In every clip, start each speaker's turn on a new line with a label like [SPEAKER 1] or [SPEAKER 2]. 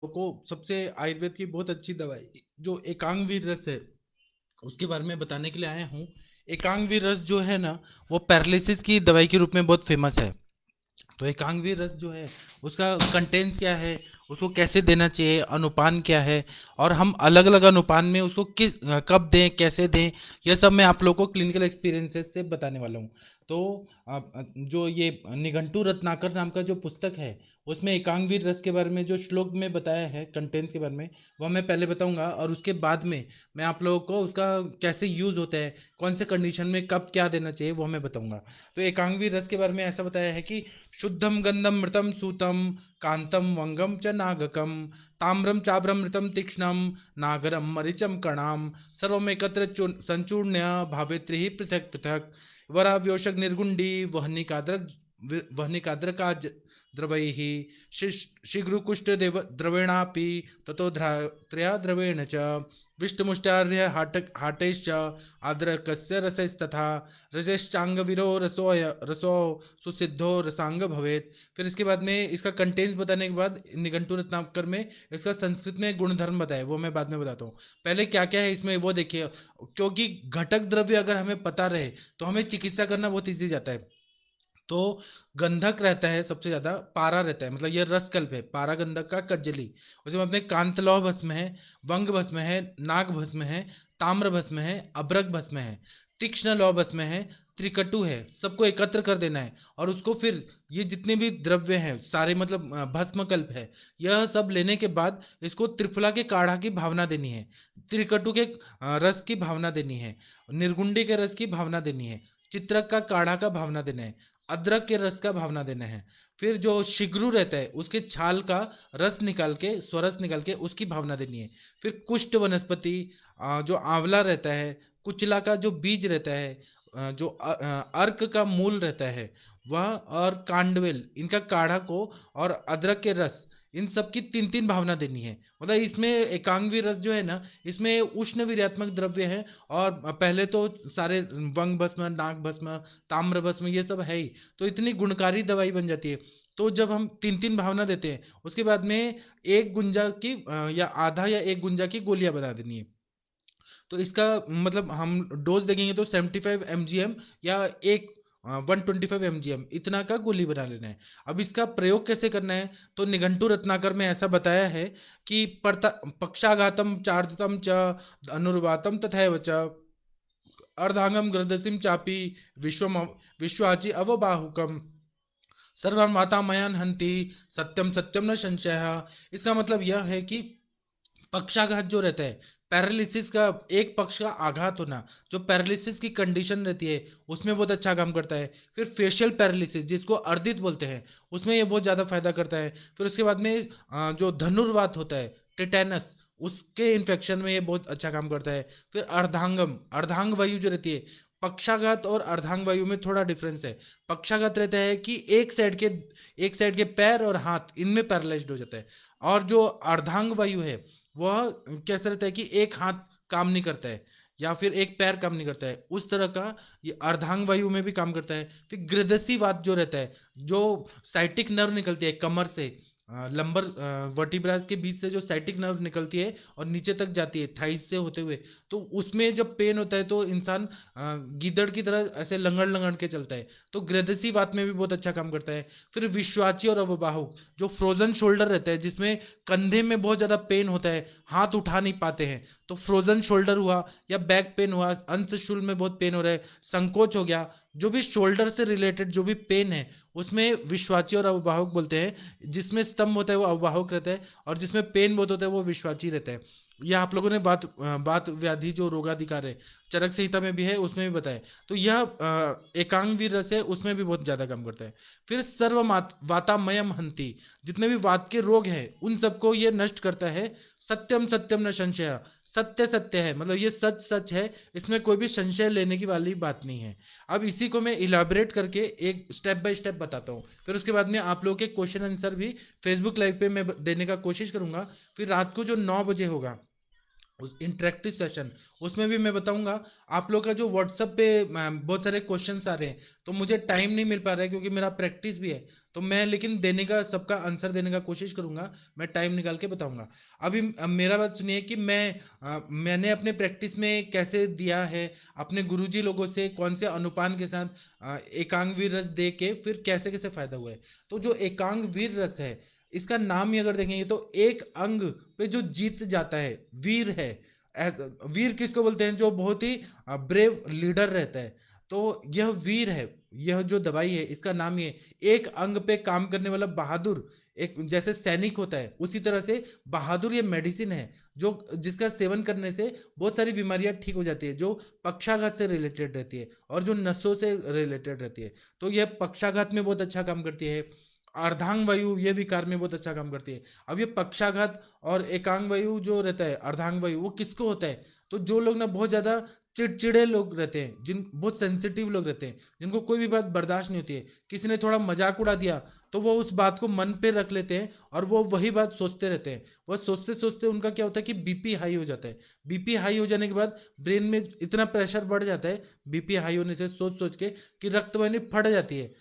[SPEAKER 1] को सबसे आयुर्वेद की बहुत अच्छी दवाई जो एकांग वीर रस है उसके बारे में बताने के लिए आया हूँ। एकांग वीर रस जो है ना, वो पैरालिसिस की दवाई के रूप में बहुत फेमस है। तो एकांग वीर रस जो है उसका कंटेंट्स क्या है, उसको कैसे देना चाहिए, अनुपान क्या है, और हम अलग अलग अनुपान में उसको कब दें, कैसे दें, यह सब मैं आप लोगों को क्लिनिकल एक्सपीरियंसेस से बताने वाला हूँ। तो जो ये निघंटू रत्नाकर नाम का जो पुस्तक है उसमें एकांगवीर रस के बारे में जो श्लोक में बताया है, कंटेंट्स के बारे में, वह मैं पहले बताऊंगा, और उसके बाद में मैं आप लोगों को उसका कैसे यूज होता है, कौन से कंडीशन में कब क्या देना चाहिए, वो मैं बताऊंगा। तो एकांगवीर रस के बारे में ऐसा बताया है कि शुद्धम गंधम मृतम सूतम कांतम वंगम च नागकम ताम्रम चाभ्रम मृतम तीक्ष्णम नागरम मरीचम कणाम सर्वमेकत्र संचूर्ण्य भावेत्रि पृथक पृथक वराव्योषक निर्गुंडी वहनिकाद्रका द्रवैः शीघ्रकुष्ठ द्रवेणापि ततो त्रया द्रवेण च विष्टमुष्टार्य हाटैश्च आद्रकस्य रसैस्तथा रजश्चांगविरो रसो सुसिद्धो रसांग भवेत। फिर इसके बाद में इसका कंटेंट्स बताने के बाद निघंटु रत्नाकर में इसका संस्कृत में गुणधर्म बताए, वो मैं बाद में बताता हूँ। पहले क्या क्या है इसमें वो देखिए, क्योंकि घटक द्रव्य अगर हमें पता रहे तो हमें चिकित्सा करना बहुत ईजी जाता है। तो गंधक रहता है सबसे ज्यादा, पारा रहता है, मतलब ये रसकल्प है, पारा गंधक का कज्जली। उसमें अपने कांतलौह भस्म है, वंग भस्म है, नाग भस्म है, ताम्र भस्म है, अभ्रक भस्म है, तीक्ष्ण लौह भस्म है, त्रिकटु है, सबको एकत्र कर देना है। और उसको फिर ये जितने भी द्रव्य हैं सारे, मतलब भस्म कल्प है, यह सब लेने के बाद इसको त्रिफला के काढ़ा की भावना देनी है, त्रिकटु के रस की भावना देनी है, निर्गुंडी के रस की भावना देनी है, चित्रक का काढ़ा का भावना देना है, अदरक के रस का भावना देना है। फिर जो शिगरू रहता है उसके छाल का रस निकाल के, स्वरस निकाल के उसकी भावना देनी है। फिर कुष्ठ वनस्पति, जो आंवला रहता है, कुचला का जो बीज रहता है, जो अर्क का मूल रहता है वह, और कांडवेल, इनका काढ़ा को, और अदरक के रस, इन सब की तीन तीन भावना देनी है। मतलब इसमें एकांगवी रस जो है ना, इसमें उष्ण वीर्यात्मक द्रव्य है। और पहले तो सारे वंग भस्म, नाग भस्म, ताम्र भस्म, ये सब है ही, तो इतनी गुणकारी दवाई बन जाती है। तो जब हम तीन तीन भावना देते हैं उसके बाद में एक गुंजा की या आधा या एक गुंजा की गोलियां बना देनी है। तो इसका मतलब हम डोज देखेंगे तो 75 mgm या एक 125 mgm इतना का गोली बना लेना है। अब इसका प्रयोग कैसे करना है, तो निघंटु रत्नाकर में ऐसा बताया है कि पक्षाघातम चार्दतम च अनुर्वातम तथैव च अर्धांगम ग्रदसिम चापी विश्वाची अवबाहुकम सर्वं वातामयान हंति सत्यम सत्यम न संशय। इसका मतलब यह है कि पक्षाघात जो रहता है, पैरालिसिस का एक पक्ष का आघात होना, जो पैरालिसिस की कंडीशन रहती है उसमें बहुत अच्छा काम करता है। फिर फेशियल पैरालिसिस जिसको अर्दित बोलते हैं, उसमें ये बहुत ज़्यादा फायदा करता है। फिर उसके बाद में जो धनुर्वात होता है, टिटेनस, उसके इन्फेक्शन में ये बहुत अच्छा काम करता है। फिर अर्धांगम, अर्धांग वायु जो रहती है, पक्षाघात और अर्धांग वायु में थोड़ा डिफरेंस है। पक्षाघात रहता है कि एक साइड के पैर और हाथ इनमें पैरालाइज्ड हो जाता है। और जो अर्धांग वायु है वह कैसा रहता है कि एक हाथ काम नहीं करता है या फिर एक पैर काम नहीं करता है, उस तरह का ये अर्धांग वायु में भी काम करता है। फिर गृदसी वात जो रहता है, जो साइटिक नर्व निकलती है कमर से, लंबर वर्टिब्रास के बीच से जो साइटिक नर्व निकलती है और नीचे तक जाती है थाइस से होते हुए, तो उसमें जब पेन होता है तो इंसान गीदड़ की तरह ऐसे लंगड़ लंगड़ के चलता है। तो गृदसी वात में भी बहुत अच्छा काम करता है। फिर विश्वाची और अवबाहुक, जो फ्रोजन शोल्डर रहता है जिसमें कंधे में बहुत ज्यादा पेन होता है, हाथ उठा नहीं पाते हैं, तो फ्रोजन शोल्डर हुआ, या बैक पेन हुआ, अंशशूल में बहुत पेन हो रहा है, संकोच हो गया, जो भी शोल्डर से रिलेटेड जो भी पेन है उसमें विश्वाची और अववाहक बोलते हैं। जिसमें स्तंभ होता है वो अववाहक रहता है, और जिसमें पेन बहुत होता है वो विश्वाची रहता है। यह आप लोगों ने बात व्याधि जो रोगाधिकार है चरक संहिता में भी है, उसमें भी बताया। तो यह एकांग वीर रस है, उसमें भी बहुत ज्यादा काम करता है। फिर सर्व वातामयम हंति, जितने भी वात के रोग हैं उन सबको ये नष्ट करता है। सत्यम सत्यम न संशय, सत्य सत्य है, मतलब ये सच सच है, इसमें कोई भी संशय लेने की वाली बात नहीं है। अब इसी को मैं इलाबरेट करके एक स्टेप बाय स्टेप बताता हूँ, फिर उसके बाद में आप लोगों के क्वेश्चन आंसर भी फेसबुक लाइव पे मैं देने का कोशिश करूंगा। फिर रात को जो 9 बजे होगा उस इंटरेक्टिव सेशन उसमें भी मैं बताऊंगा। आप लोग का जो व्हाट्सएप पे बहुत सारे क्वेश्चंस आ रहे हैं, तो मुझे टाइम नहीं मिल पा रहा है क्योंकि मेरा प्रैक्टिस भी है। तो मैं लेकिन देने का सबका आंसर देने का कोशिश करूंगा, मैं टाइम निकाल के बताऊंगा। अभी मेरा बात सुनिए कि मैंने अपने प्रैक्टिस में कैसे दिया है, अपने गुरुजी लोगों से कौन से अनुपान के साथ एकांग वीर रस दे के फिर कैसे कैसे फायदा हुआ है। तो जो एकांग वीर रस है, इसका नाम ही अगर देखेंगे तो एक अंग पे जो जीत जाता है वीर है। वीर किसको बोलते हैं? जो बहुत ही ब्रेव लीडर रहता है। तो यह वीर है। यह जो दवाई है इसका नाम ये, एक अंग पे काम करने वाला बहादुर, एक जैसे सैनिक होता है उसी तरह से बहादुर ये मेडिसिन है, जो जिसका सेवन करने से बहुत सारी बीमारियां ठीक हो जाती है, जो पक्षाघात से रिलेटेड रहती है और जो नसों से रिलेटेड रहती है। तो यह पक्षाघात में बहुत अच्छा काम करती है। अर्धांग वायु ये विकार में बहुत अच्छा काम करती है। अब ये पक्षाघात और एकांग वायु जो रहता है, अर्धांग वायु, वो किसको होता है? तो जो लोग ना बहुत ज्यादा चिड़चिड़े लोग रहते हैं, जिन बहुत सेंसिटिव लोग रहते हैं, जिनको कोई भी बात बर्दाश्त नहीं होती है, किसी ने थोड़ा मजाक उड़ा दिया तो वो उस बात को मन पे रख लेते हैं और वो वही बात सोचते रहते हैं। वह सोचते सोचते उनका क्या होता है कि बीपी हाई हो जाता है। बीपी हाई हो जाने के बाद ब्रेन में इतना प्रेशर बढ़ जाता है, बीपी हाई होने से सोच सोच के, कि रक्त वाहिनी फट जाती है,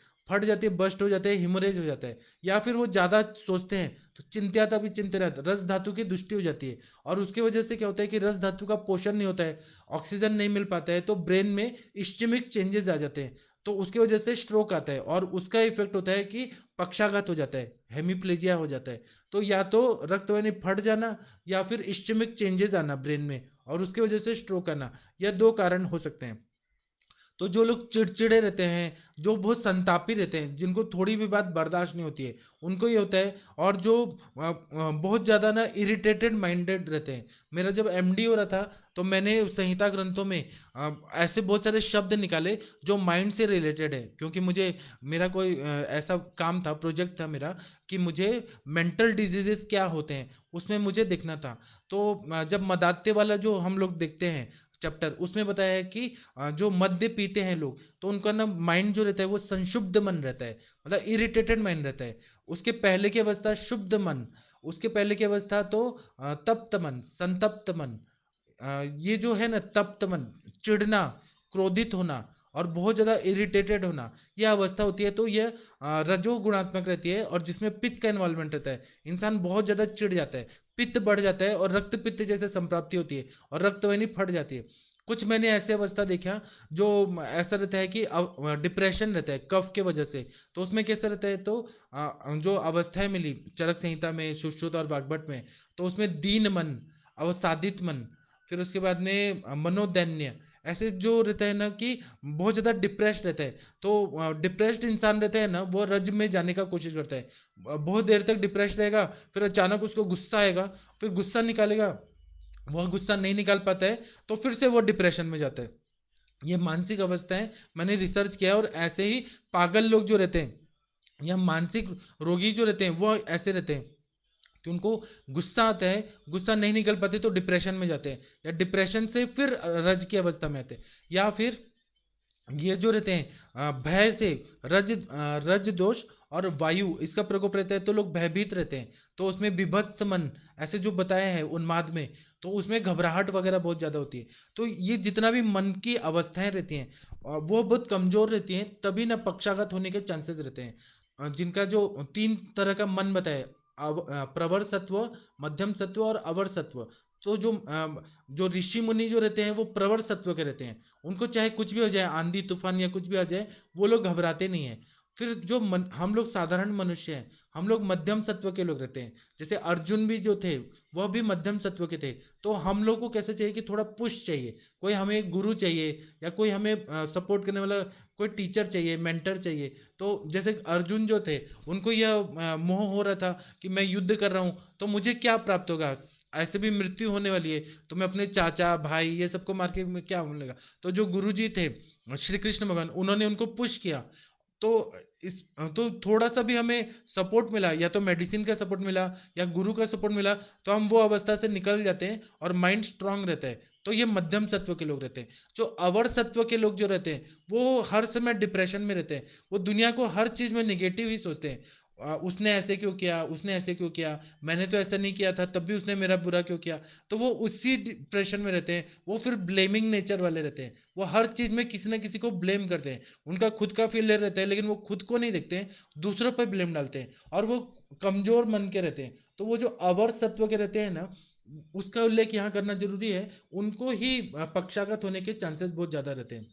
[SPEAKER 1] बस्ट हो जाते हैं, हिमोरेज हो जाता है। या फिर वो ज्यादा सोचते हैं तो चिंत्याता भी चिंतित रहता है, रस धातु की दुष्टि हो जाती है। और उसकी वजह से क्या होता है कि रस धातु का पोषण नहीं होता है, ऑक्सीजन नहीं मिल पाता है, तो ब्रेन में इस्चेमिक चेंजेस आ जाते हैं। तो उसकी वजह से स्ट्रोक आता है और उसका इफेक्ट होता है कि पक्षाघात हो जाता है, हेमिप्लेजिया हो जाता है। तो या तो रक्तवाहिनी फट जाना या फिर इस्चेमिक चेंजेस आना ब्रेन में, और उसकी वजह से स्ट्रोक आना, यह दो कारण हो सकते हैं। तो जो लोग चिड़चिड़े रहते हैं, जो बहुत संतापी रहते हैं, जिनको थोड़ी भी बात बर्दाश्त नहीं होती है, उनको ये होता है। और जो बहुत ज़्यादा ना इरिटेटेड माइंडेड रहते हैं। मेरा जब एमडी हो रहा था तो मैंने संहिता ग्रंथों में ऐसे बहुत सारे शब्द निकाले जो माइंड से रिलेटेड है, क्योंकि मुझे मेरा कोई ऐसा काम था, प्रोजेक्ट था मेरा, कि मुझे मेंटल डिजीजेस क्या होते हैं उसमें मुझे देखना था। तो जब मदाते वाला जो हम लोग देखते हैं चैप्टर, उसमें बताया है कि जो मद्य पीते हैं लोग, तो उनका ना माइंड जो रहता है वो संशुद्ध मन रहता है, मतलब इरिटेटेड माइंड रहता है। उसके पहले की अवस्था शुद्ध मन, उसके पहले की अवस्था तो तप्त मन, संतप्त मन। ये जो है ना तप्त मन, चिढ़ना, क्रोधित होना और बहुत ज्यादा इरिटेटेड होना, यह अवस्था होती है। तो यह रजो गुणात्मक रहती है और जिसमें पित्त का इन्वॉल्वमेंट रहता है। इंसान बहुत ज्यादा चिढ़ जाता है, पित्त बढ़ जाता है और रक्त पित्त जैसे संप्राप्ति होती है और रक्तवाहिनी फट जाती है। कुछ मैंने ऐसे अवस्था देखा जो ऐसा रहता है कि डिप्रेशन रहता है कफ के वजह से। तो उसमें कैसा रहता है? तो जो अवस्थाएं मिली चरक संहिता में, सुश्रुत और वाग्भट में, तो उसमें दीन मन, अवसादित मन, फिर उसके बाद में मनोदैन्य, ऐसे जो रहता है ना कि बहुत ज्यादा डिप्रेस्ड रहता है। तो डिप्रेस्ड इंसान रहता है ना, वो रज में जाने का कोशिश करता है। बहुत देर तक डिप्रेस्ड रहेगा, फिर अचानक उसको गुस्सा आएगा, फिर गुस्सा निकालेगा, वह गुस्सा नहीं निकाल पाता है, तो फिर से वो डिप्रेशन में जाता है। ये मानसिक अवस्था है, मैंने रिसर्च किया। और ऐसे ही पागल लोग जो रहते हैं या मानसिक रोगी जो रहते हैं वो ऐसे रहते हैं कि उनको गुस्सा आता है, गुस्सा नहीं निकल पाते तो डिप्रेशन में जाते हैं, या डिप्रेशन से फिर रज की अवस्था में आते हैं। या फिर ये जो रहते हैं भय से, रज दोष और वायु इसका प्रकोप रहता है तो लोग भयभीत रहते हैं। तो उसमें विभत्स मन, ऐसे जो बताया है उन्माद में, तो उसमें घबराहट वगैरह बहुत ज्यादा होती है। तो ये जितना भी मन की अवस्थाएं रहती हैं वो बहुत कमजोर रहती हैं, तभी ना पक्षाघात होने के चांसेस रहते हैं। जिनका जो तीन तरह का मन बताया, प्रवर सत्व, मध्यम सत्व और अवर सत्व। तो जो ऋषि मुनि जो रहते हैं वो प्रवर सत्व के रहते हैं। उनको चाहे कुछ भी हो जाए, आंधी तूफान या कुछ भी आ जाए, वो लोग घबराते नहीं है। फिर जो हम लोग साधारण मनुष्य हैं, हम लोग मध्यम सत्व के लोग रहते हैं। जैसे अर्जुन भी जो थे वह भी मध्यम सत्व के थे। तो हम लोग को कैसे चाहिए कि थोड़ा पुश चाहिए, कोई हमें गुरु चाहिए या कोई हमें सपोर्ट करने वाला कोई टीचर चाहिए, मेंटर चाहिए। तो जैसे अर्जुन जो थे, उनको यह मोह हो रहा था कि मैं युद्ध कर रहा हूँ तो मुझे क्या प्राप्त होगा, ऐसे भी मृत्यु होने वाली है, तो मैं अपने चाचा भाई ये सबको मार के क्या होने लगा। तो जो गुरुजी थे श्री कृष्ण भगवान, उन्होंने उनको पुश किया। तो इस तो थोड़ा सा भी हमें सपोर्ट मिला, या तो मेडिसिन का सपोर्ट मिला या गुरु का सपोर्ट मिला, तो हम वो अवस्था से निकल जाते हैं और माइंड स्ट्रांग रहता है। तो ये मध्यम सत्व के लोग रहते हैं। जो अवर सत्व के लोग जो रहते हैं वो हर समय डिप्रेशन में रहते हैं, वो दुनिया को हर चीज में निगेटिव ही सोचते हैं। उसने ऐसे क्यों किया, उसने ऐसे क्यों किया, मैंने तो ऐसा नहीं किया था, तब भी उसने मेरा बुरा क्यों किया। तो वो उसी डिप्रेशन में रहते हैं, वो फिर ब्लेमिंग नेचर वाले रहते हैं, वो हर चीज में किसी ना किसी को ब्लेम करते हैं। उनका खुद का फेलियर रहता है लेकिन वो खुद को नहीं देखते हैं, दूसरों पर ब्लेम डालते हैं, और वो कमजोर मन के रहते हैं। तो वो जो अवर सत्व के रहते हैं ना, उसका उल्लेख यहाँ करना जरूरी है। उनको ही पक्षाघात होने के चांसेस बहुत ज्यादा रहते हैं।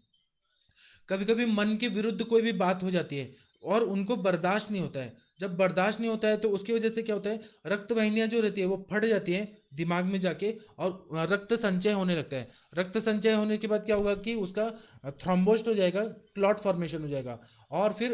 [SPEAKER 1] कभी कभी मन के विरुद्ध कोई भी बात हो जाती है और उनको बर्दाश्त नहीं होता है। जब बर्दाश्त नहीं होता है तो उसकी वजह से क्या होता है, रक्त वाहिनियां जो रहती है वो फट जाती है दिमाग में जाके, और रक्त संचय होने लगता है। रक्त संचय होने के बाद क्या होगा कि उसका थ्रोम्बोस्ट हो जाएगा, क्लॉट फॉर्मेशन हो जाएगा। और फिर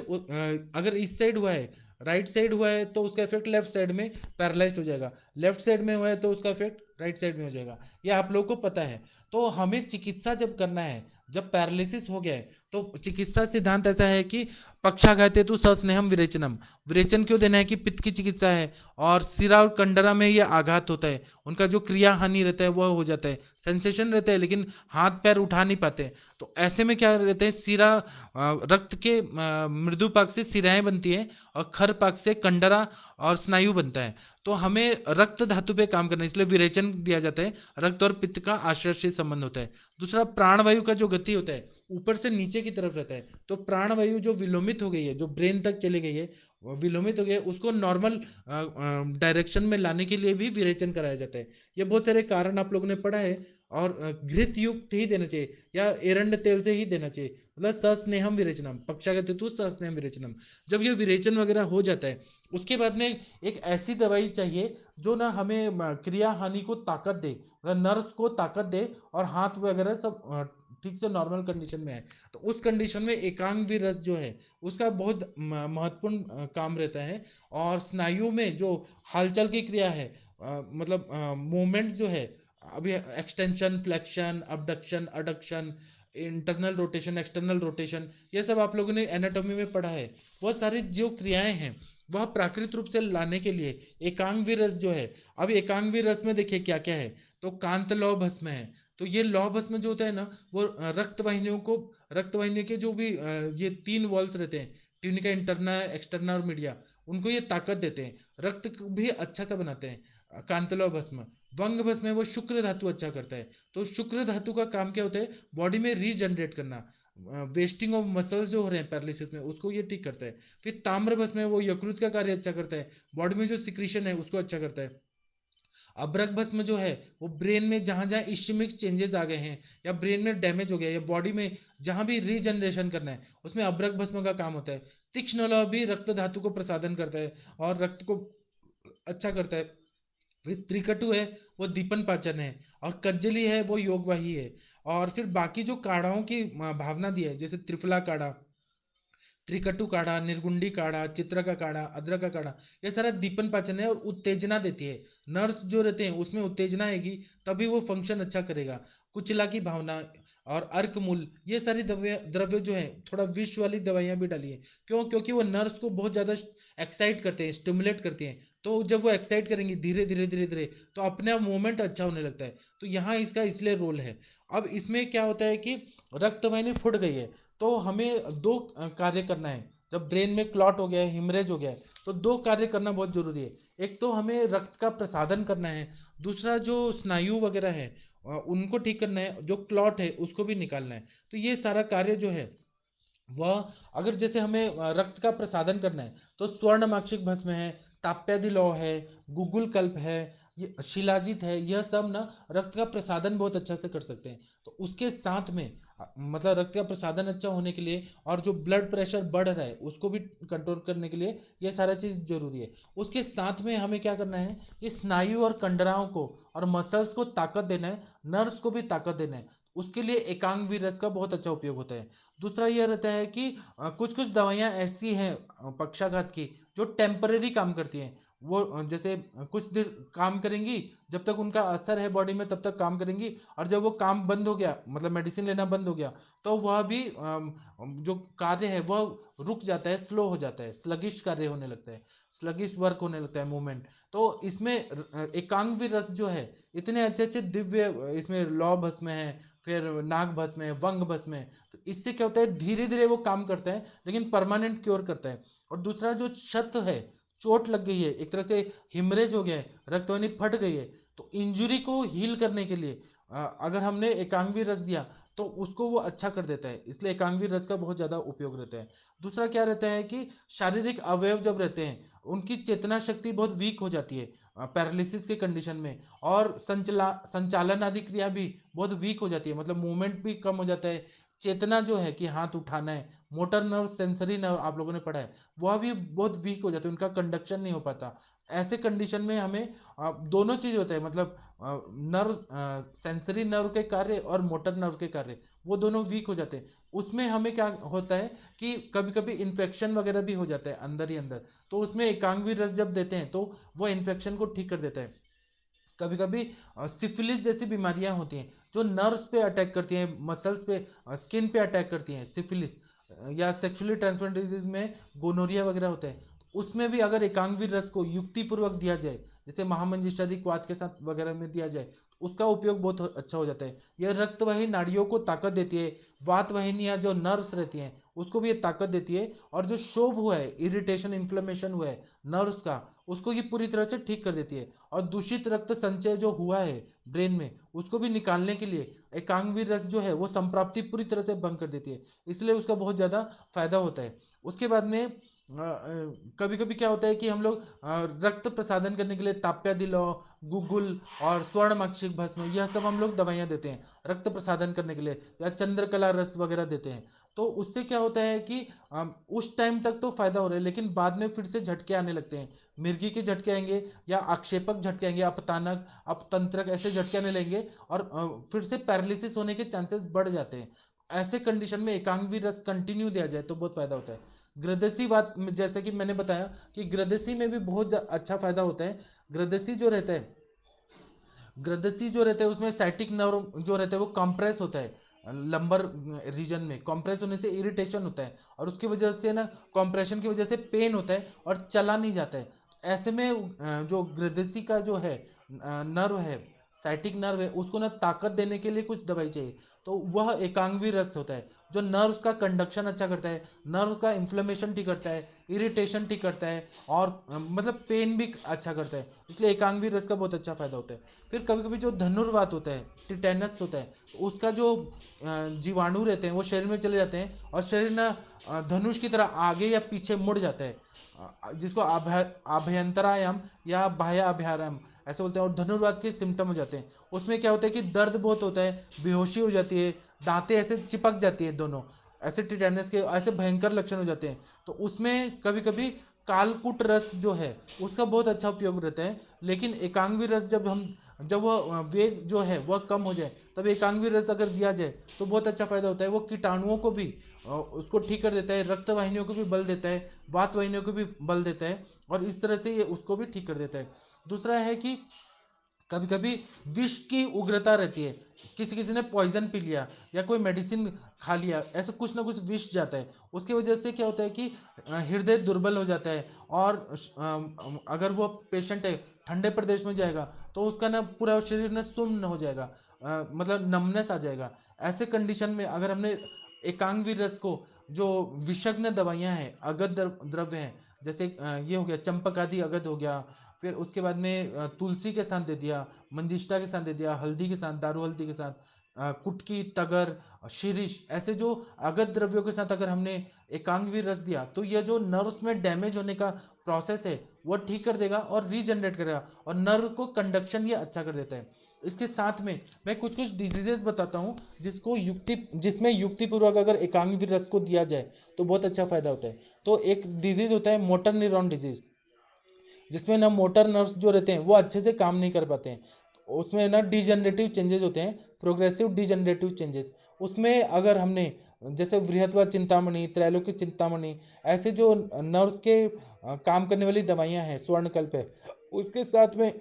[SPEAKER 1] अगर इस साइड हुआ है, राइट साइड हुआ है, तो उसका इफेक्ट लेफ्ट साइड में पैरालाइज हो जाएगा। लेफ्ट साइड में हुआ है तो उसका इफेक्ट राइट साइड में हो जाएगा। ये आप लोगों को पता है। तो हमें चिकित्सा जब करना है, जब पैरालिसिस हो गया है, तो चिकित्सा सिद्धांत ऐसा है कि पक्षाघाते तो सस्नेहम विरेचनम। विरेचन क्यों देना है कि पित्त की चिकित्सा है, और सिरा और कंडरा में ये आघात होता है, उनका जो क्रिया हानि रहता है वह हो जाता है, सेंसेशन रहता है लेकिन हाथ पैर उठा नहीं पाते। तो ऐसे में क्या रहते हैं, सिरा रक्त के मृदु पाक से सिराएं बनती है, और खर पाक से कंडरा और स्नायु बनता है। तो हमें रक्त धातु पे काम करना है, इसलिए विरेचन दिया जाता है। रक्त और पित्त का आश्रय संबंध होता है। दूसरा, प्राणवायु का जो गति होता है ऊपर से नीचे की तरफ रहता है। तो प्राणवायु जो विलोमित हो गई है, जो ब्रेन तक चली गई है, विलोमित हो गई है, उसको नॉर्मल डायरेक्शन में लाने के लिए भी विरेचन कराया जाता है। ये बहुत सारे कारण आप लोगों ने पढ़ा है। और घृत युक्त ही देना चाहिए या एरंड तेल से ही देना चाहिए, मतलब सस्नेहम विरेचनम, पक्षाघात हेतु सस्नेहम विरेचनम। जब ये विरेचन वगैरह हो जाता है, उसके बाद में एक ऐसी दवाई चाहिए जो ना हमें क्रिया हानि को ताकत दे, मतलब नर्व्स को ताकत दे, और हाथ वगैरह सब ठीक से नॉर्मल कंडीशन में है। तो उस कंडीशन में एकांग रस जो है उसका बहुत महत्वपूर्ण काम रहता है। और स्नायु में जो हलचल की क्रिया है, मतलब मूवमेंट जो है, अभी extension, flexion, abduction, adduction, internal rotation, external rotation, ये सब आप लोगों ने एनाटॉमी में पढ़ा है। वह सारी जो क्रियाएं हैं वह प्राकृतिक रूप से लाने के लिए एकांग रस जो है। अब एकांग रस में देखिए क्या क्या है। तो कांत लौ भस्म है। तो ये लौ भस्म जो होता है ना, वो रक्त वाहिनियों को, रक्त वाहिनी के जो भी ये तीन वॉल्स रहते हैं, ट्यूनिका इंटरना, एक्सटर्ना और मीडिया, उनको ये ताकत देते हैं, रक्त को भी अच्छा सा बनाते हैं। कांतलव भस्म, वंग भस्म है, वो शुक्र धातु अच्छा करता है। तो शुक्र धातु का काम क्या होता है, बॉडी में रीजनरेट करना, वेस्टिंग ऑफ मसल्स जो हो रहे हैं पैरालिसिस में, उसको ये ठीक करता है। फिर ताम्र भस्म है, वो यकृत का कार्य अच्छा करता है, बॉडी में जो सिक्रीशन है उसको अच्छा करता है। अब्रक भस्म जो है वो ब्रेन में जहां जहां इश्मिक चेंजेस आ गए हैं, या ब्रेन में डैमेज हो गया, या बॉडी में जहां भी रीजनरेशन करना है, उसमें अब्रक भस्म का काम होता है। तीक्ष्ण लौह भी रक्त धातु को प्रसादन करता है और रक्त को अच्छा करता है। फिर त्रिकटु है, वो दीपन पाचन है। और कज्जली है, वो योगवाही है। और फिर बाकी जो काढ़ाओं की भावना दी है, जैसे त्रिफला काढ़ा, त्रिकटु काढ़ा, निर्गुंडी काढ़ा, चित्र का काढ़ा, अदरक का काढ़ा, ये सारा दीपन पाचन है और उत्तेजना देती है। नर्व्स जो रहते हैं उसमें उत्तेजना आएगी, तभी वो फंक्शन अच्छा करेगा। कुचला की भावना और अर्क मूल, ये सारी द्रव्य द्रव्य जो है, थोड़ा विष वाली दवाइयां भी डाली है। क्यों? क्योंकि वो नर्व्स को बहुत ज्यादा एक्साइट करते हैं, स्टिमुलेट करते हैं। तो जब वो एक्साइट करेंगी धीरे धीरे धीरे धीरे, तो अपने आप मूवमेंट अच्छा होने लगता है। तो यहाँ इसका इसलिए रोल है। अब इसमें क्या होता है कि रक्त वाहिनी फूट गई है, तो हमें दो कार्य करना है। जब ब्रेन में क्लॉट हो गया है, हिमरेज हो गया है, तो दो कार्य करना बहुत जरूरी है। एक तो हमें रक्त का प्रसादन करना है, दूसरा जो स्नायु वगैरह है उनको ठीक करना है, जो क्लॉट है उसको भी निकालना है। तो ये सारा कार्य जो है वह, अगर जैसे हमें रक्त का प्रसादन करना है, तो स्वर्ण माक्षिक भस्म है, ताप्यादि लौ है, गुगुल कल्प है, ये शिलाजित है, यह सब ना रक्त का प्रसादन बहुत अच्छा से कर सकते हैं। तो उसके साथ में मतलब रक्त का प्रसादन अच्छा होने के लिए, और जो ब्लड प्रेशर बढ़ रहा है उसको भी कंट्रोल करने के लिए ये सारा चीज जरूरी है। उसके साथ में हमें क्या करना है कि स्नायु और कंडराओं को और मसल्स को ताकत देना है, नर्व्स को भी ताकत देना है। उसके लिए एकांग वीरस का बहुत अच्छा उपयोग होता है। दूसरा यह रहता है कि कुछ कुछ दवाइयां ऐसी हैं पक्षाघात की, जो टेम्परेरी काम करती हैं। वो जैसे कुछ देर काम करेंगी, जब तक उनका असर है बॉडी में तब तक काम करेंगी, और जब वो काम बंद हो गया, मतलब मेडिसिन लेना बंद हो गया, तो वह भी जो कार्य है वह रुक जाता है, स्लो हो जाता है, स्लगिश कार्य होने लगता है, स्लगिश वर्क होने लगता है, मूवमेंट। तो इसमें एकांग भी रस जो है, इतने अच्छे अच्छे दिव्य इसमें लौ भस्म है, फिर नाग भस्म है, वंग भस्म है। तो इससे क्या होता है, धीरे धीरे वो काम करता है लेकिन परमानेंट क्योर करता है। और दूसरा जो शत है, चोट लग गई है, एक तरह से हिमरेज हो गया है, रक्तवाहिनी फट गई है, तो इंजुरी को हील करने के लिए अगर हमने एकांगी रस दिया तो उसको वो अच्छा कर देता है, इसलिए एकांगी रस का बहुत ज़्यादा उपयोग रहता है। दूसरा क्या रहता है कि शारीरिक अवयव जब रहते हैं उनकी चेतना शक्ति बहुत वीक हो जाती है पैरालिसिस के कंडीशन में, और संचालन आदि क्रिया भी बहुत वीक हो जाती है, मतलब मूवमेंट भी कम हो जाता है, चेतना जो है कि हाथ उठाना है, मोटर नर्व, सेंसरी नर्व आप लोगों ने पढ़ा है, वह भी बहुत वीक हो जाते हैं, उनका कंडक्शन नहीं हो पाता। ऐसे कंडीशन में हमें दोनों चीज होता है, मतलब नर्व, सेंसरी नर्व के कार्य और मोटर नर्व के कार्य वो दोनों वीक हो जाते हैं। उसमें हमें क्या होता है कि कभी कभी इन्फेक्शन वगैरह भी हो जाता है अंदर ही अंदर, तो उसमें एकांगी रस जब देते हैं तो वो इन्फेक्शन को ठीक कर देता है। कभी कभी सिफिलिस जैसी बीमारियां होती हैं जो नर्व्स पे अटैक करती हैं, मसल्स पे, स्किन पे अटैक करती हैं, सिफिलिस या सेक्सुअली ट्रांसमिटेड डिजीज में गोनोरिया वगैरह होता है, तो उसमें भी अगर एकांगी रस को युक्ति पूर्वक दिया जाए, जैसे महामंजिष्ठादि क्वाथ के साथ वगैरह में दिया जाए, तो उसका उपयोग बहुत अच्छा हो जाता है। यह रक्तवाही नाड़ियों को ताकत देती है, वात वाहिनियां जो नर्व्स रहती हैं उसको भी ये ताकत देती है, और जो शोभ हुआ है, इरिटेशन, इन्फ्लेमेशन हुआ है नर्व्स का, उसको ये पूरी तरह से ठीक कर देती है। और दूषित रक्त संचय जो हुआ है ब्रेन में उसको भी निकालने के लिए एकांगी रस जो है वो संप्राप्ति पूरी तरह से भंग कर देती है, इसलिए उसका बहुत ज़्यादा फायदा होता है। उसके बाद में कभी कभी क्या होता है कि हम लोग रक्त प्रसादन करने के लिए ताप्या दिलो, गुगुल और स्वर्ण माक्षिक भस्म, यह सब हम लोग दवाइयाँ देते हैं रक्त प्रसादन करने के लिए, या चंद्रकला रस वगैरह देते हैं। तो उससे क्या होता है कि उस टाइम तक तो फायदा हो रहा है, लेकिन बाद में फिर से झटके आने लगते हैं, मिर्गी के झटके आएंगे या आक्षेपक झटके आएंगे, अपतानक, अपतंत्रक, ऐसे झटके आने लगेंगे, और फिर से पैरालिसिस होने के चांसेस बढ़ जाते हैं। ऐसे कंडीशन में एकांगी रस कंटिन्यू दिया जाए तो बहुत फायदा होता है। ग्रदसी बात जैसे कि मैंने बताया कि ग्रदसी में भी बहुत अच्छा फायदा होता है। ग्रदसी जो रहता है, ग्रदसी जो रहता है उसमें साइटिक नर्व जो रहता है वो कंप्रेस होता है, लंबर रीजन में कंप्रेस होने से इरिटेशन होता है, और उसकी वजह से ना, कंप्रेशन की वजह से पेन होता है और चला नहीं जाता है। ऐसे में जो ग्रदसी का जो है नर्व है, साइटिक नर्व है, उसको ना ताकत देने के लिए कुछ दवाई चाहिए, तो वह एकांगी रस होता है जो नर्व का कंडक्शन अच्छा करता है, नर्व का इन्फ्लेमेशन ठीक करता है, इरिटेशन ठीक करता है, और मतलब पेन भी अच्छा करता है, इसलिए एकांगी रस का बहुत अच्छा फायदा होता है। फिर कभी कभी जो धनुर्वात होता है, टिटेनस होता है, तो उसका जो जीवाणु रहते हैं वो शरीर में चले जाते हैं, और शरीर ना धनुष की तरह आगे या पीछे मुड़ जाता है, जिसको अभ्यंतरायाम या बाह्य अभ्याराम ऐसे बोलते हैं, और धनुर्वात के सिम्टम हो जाते हैं। उसमें क्या होता है कि दर्द बहुत होता है, बेहोशी हो जाती है, दांतें ऐसे चिपक जाती है दोनों, ऐसे टिटेनस के ऐसे भयंकर लक्षण हो जाते हैं। तो उसमें कभी कभी कालकूट रस जो है उसका बहुत अच्छा उपयोग रहता है, लेकिन एकांगी रस जब वह वेग जो है वह कम हो जाए तब एकांगी रस अगर दिया जाए तो बहुत अच्छा फायदा होता है। वो कीटाणुओं को भी उसको ठीक कर देता है, रक्त वाहिनियों को भी बल देता है, वात वाहिनियों को भी बल देता है, और इस तरह से ये उसको भी ठीक कर देता है। दूसरा है कि कभी कभी विष की उग्रता रहती है, किसी किसी ने पॉइजन पी लिया या कोई मेडिसिन खा लिया, ऐसा कुछ ना कुछ विष जाता है, उसकी वजह से क्या होता है कि हृदय दुर्बल हो जाता है, और अगर वो पेशेंट है ठंडे प्रदेश में जाएगा तो उसका ना पूरा शरीर ना सुन्न हो जाएगा, मतलब नमनेस आ जाएगा। ऐसे कंडीशन में अगर हमने एकांगी रस को, जो विषग्न दवाइयाँ हैं, अगध द्रव्य हैं, जैसे ये हो गया चंपक आदि अगध हो गया, फिर उसके बाद में तुलसी के साथ दे दिया, मंजिष्ठा के साथ दे दिया, हल्दी के साथ, दारू हल्दी के साथ, कुटकी, तगर, शिरीष, ऐसे जो अगध द्रव्यों के साथ अगर हमने एकांगी रस दिया तो यह जो नर्व्स में डैमेज होने का प्रोसेस है वो ठीक कर देगा और रीजनरेट करेगा, और नर्व को कंडक्शन ये अच्छा कर देता है। इसके साथ में मैं कुछ कुछ डिजीजेस बताता हूँ जिसमें युक्ति पूर्वक अगर एकांगी रस को दिया जाए तो बहुत अच्छा फायदा होता है। तो एक डिजीज होता है मोटर न्यूरॉन डिजीज, जिसमें ना मोटर नर्व्स जो रहते हैं वो अच्छे से काम नहीं कर पाते हैं, उसमें ना डिजनरेटिव चेंजेस होते हैं, प्रोग्रेसिव डिजनरेटिव चेंजेस। उसमें अगर हमने जैसे बृहत्वा चिंतामणि, त्रैलोक्य चिंतामणि, ऐसे जो नर्व्स के काम करने वाली दवाइयाँ हैं, स्वर्णकल्प है, उसके साथ में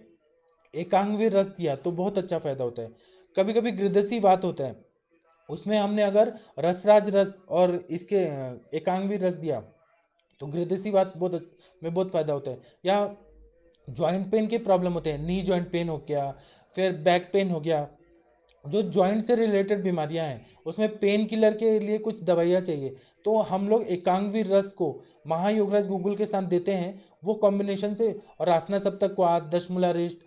[SPEAKER 1] एकांगी रस दिया तो बहुत अच्छा फायदा होता है। कभी कभी गृदसी बात होता है, उसमें हमने अगर रसराज रस और इसके एकांगी रस दिया तो गृदसी बात में बहुत फायदा होता है। या जॉइंट पेन के प्रॉब्लम होते हैं, नी जॉइंट पेन हो गया, फिर बैक पेन हो गया, जो जॉइंट से रिलेटेड बीमारियां हैं उसमें पेन किलर के लिए कुछ दवाइयाँ चाहिए, तो हम लोग एकांगी रस को महायोगराज गूगल के साथ देते हैं, वो कॉम्बिनेशन से, और आसना सप्तक क्वाथ, दशमूलारिष्ट,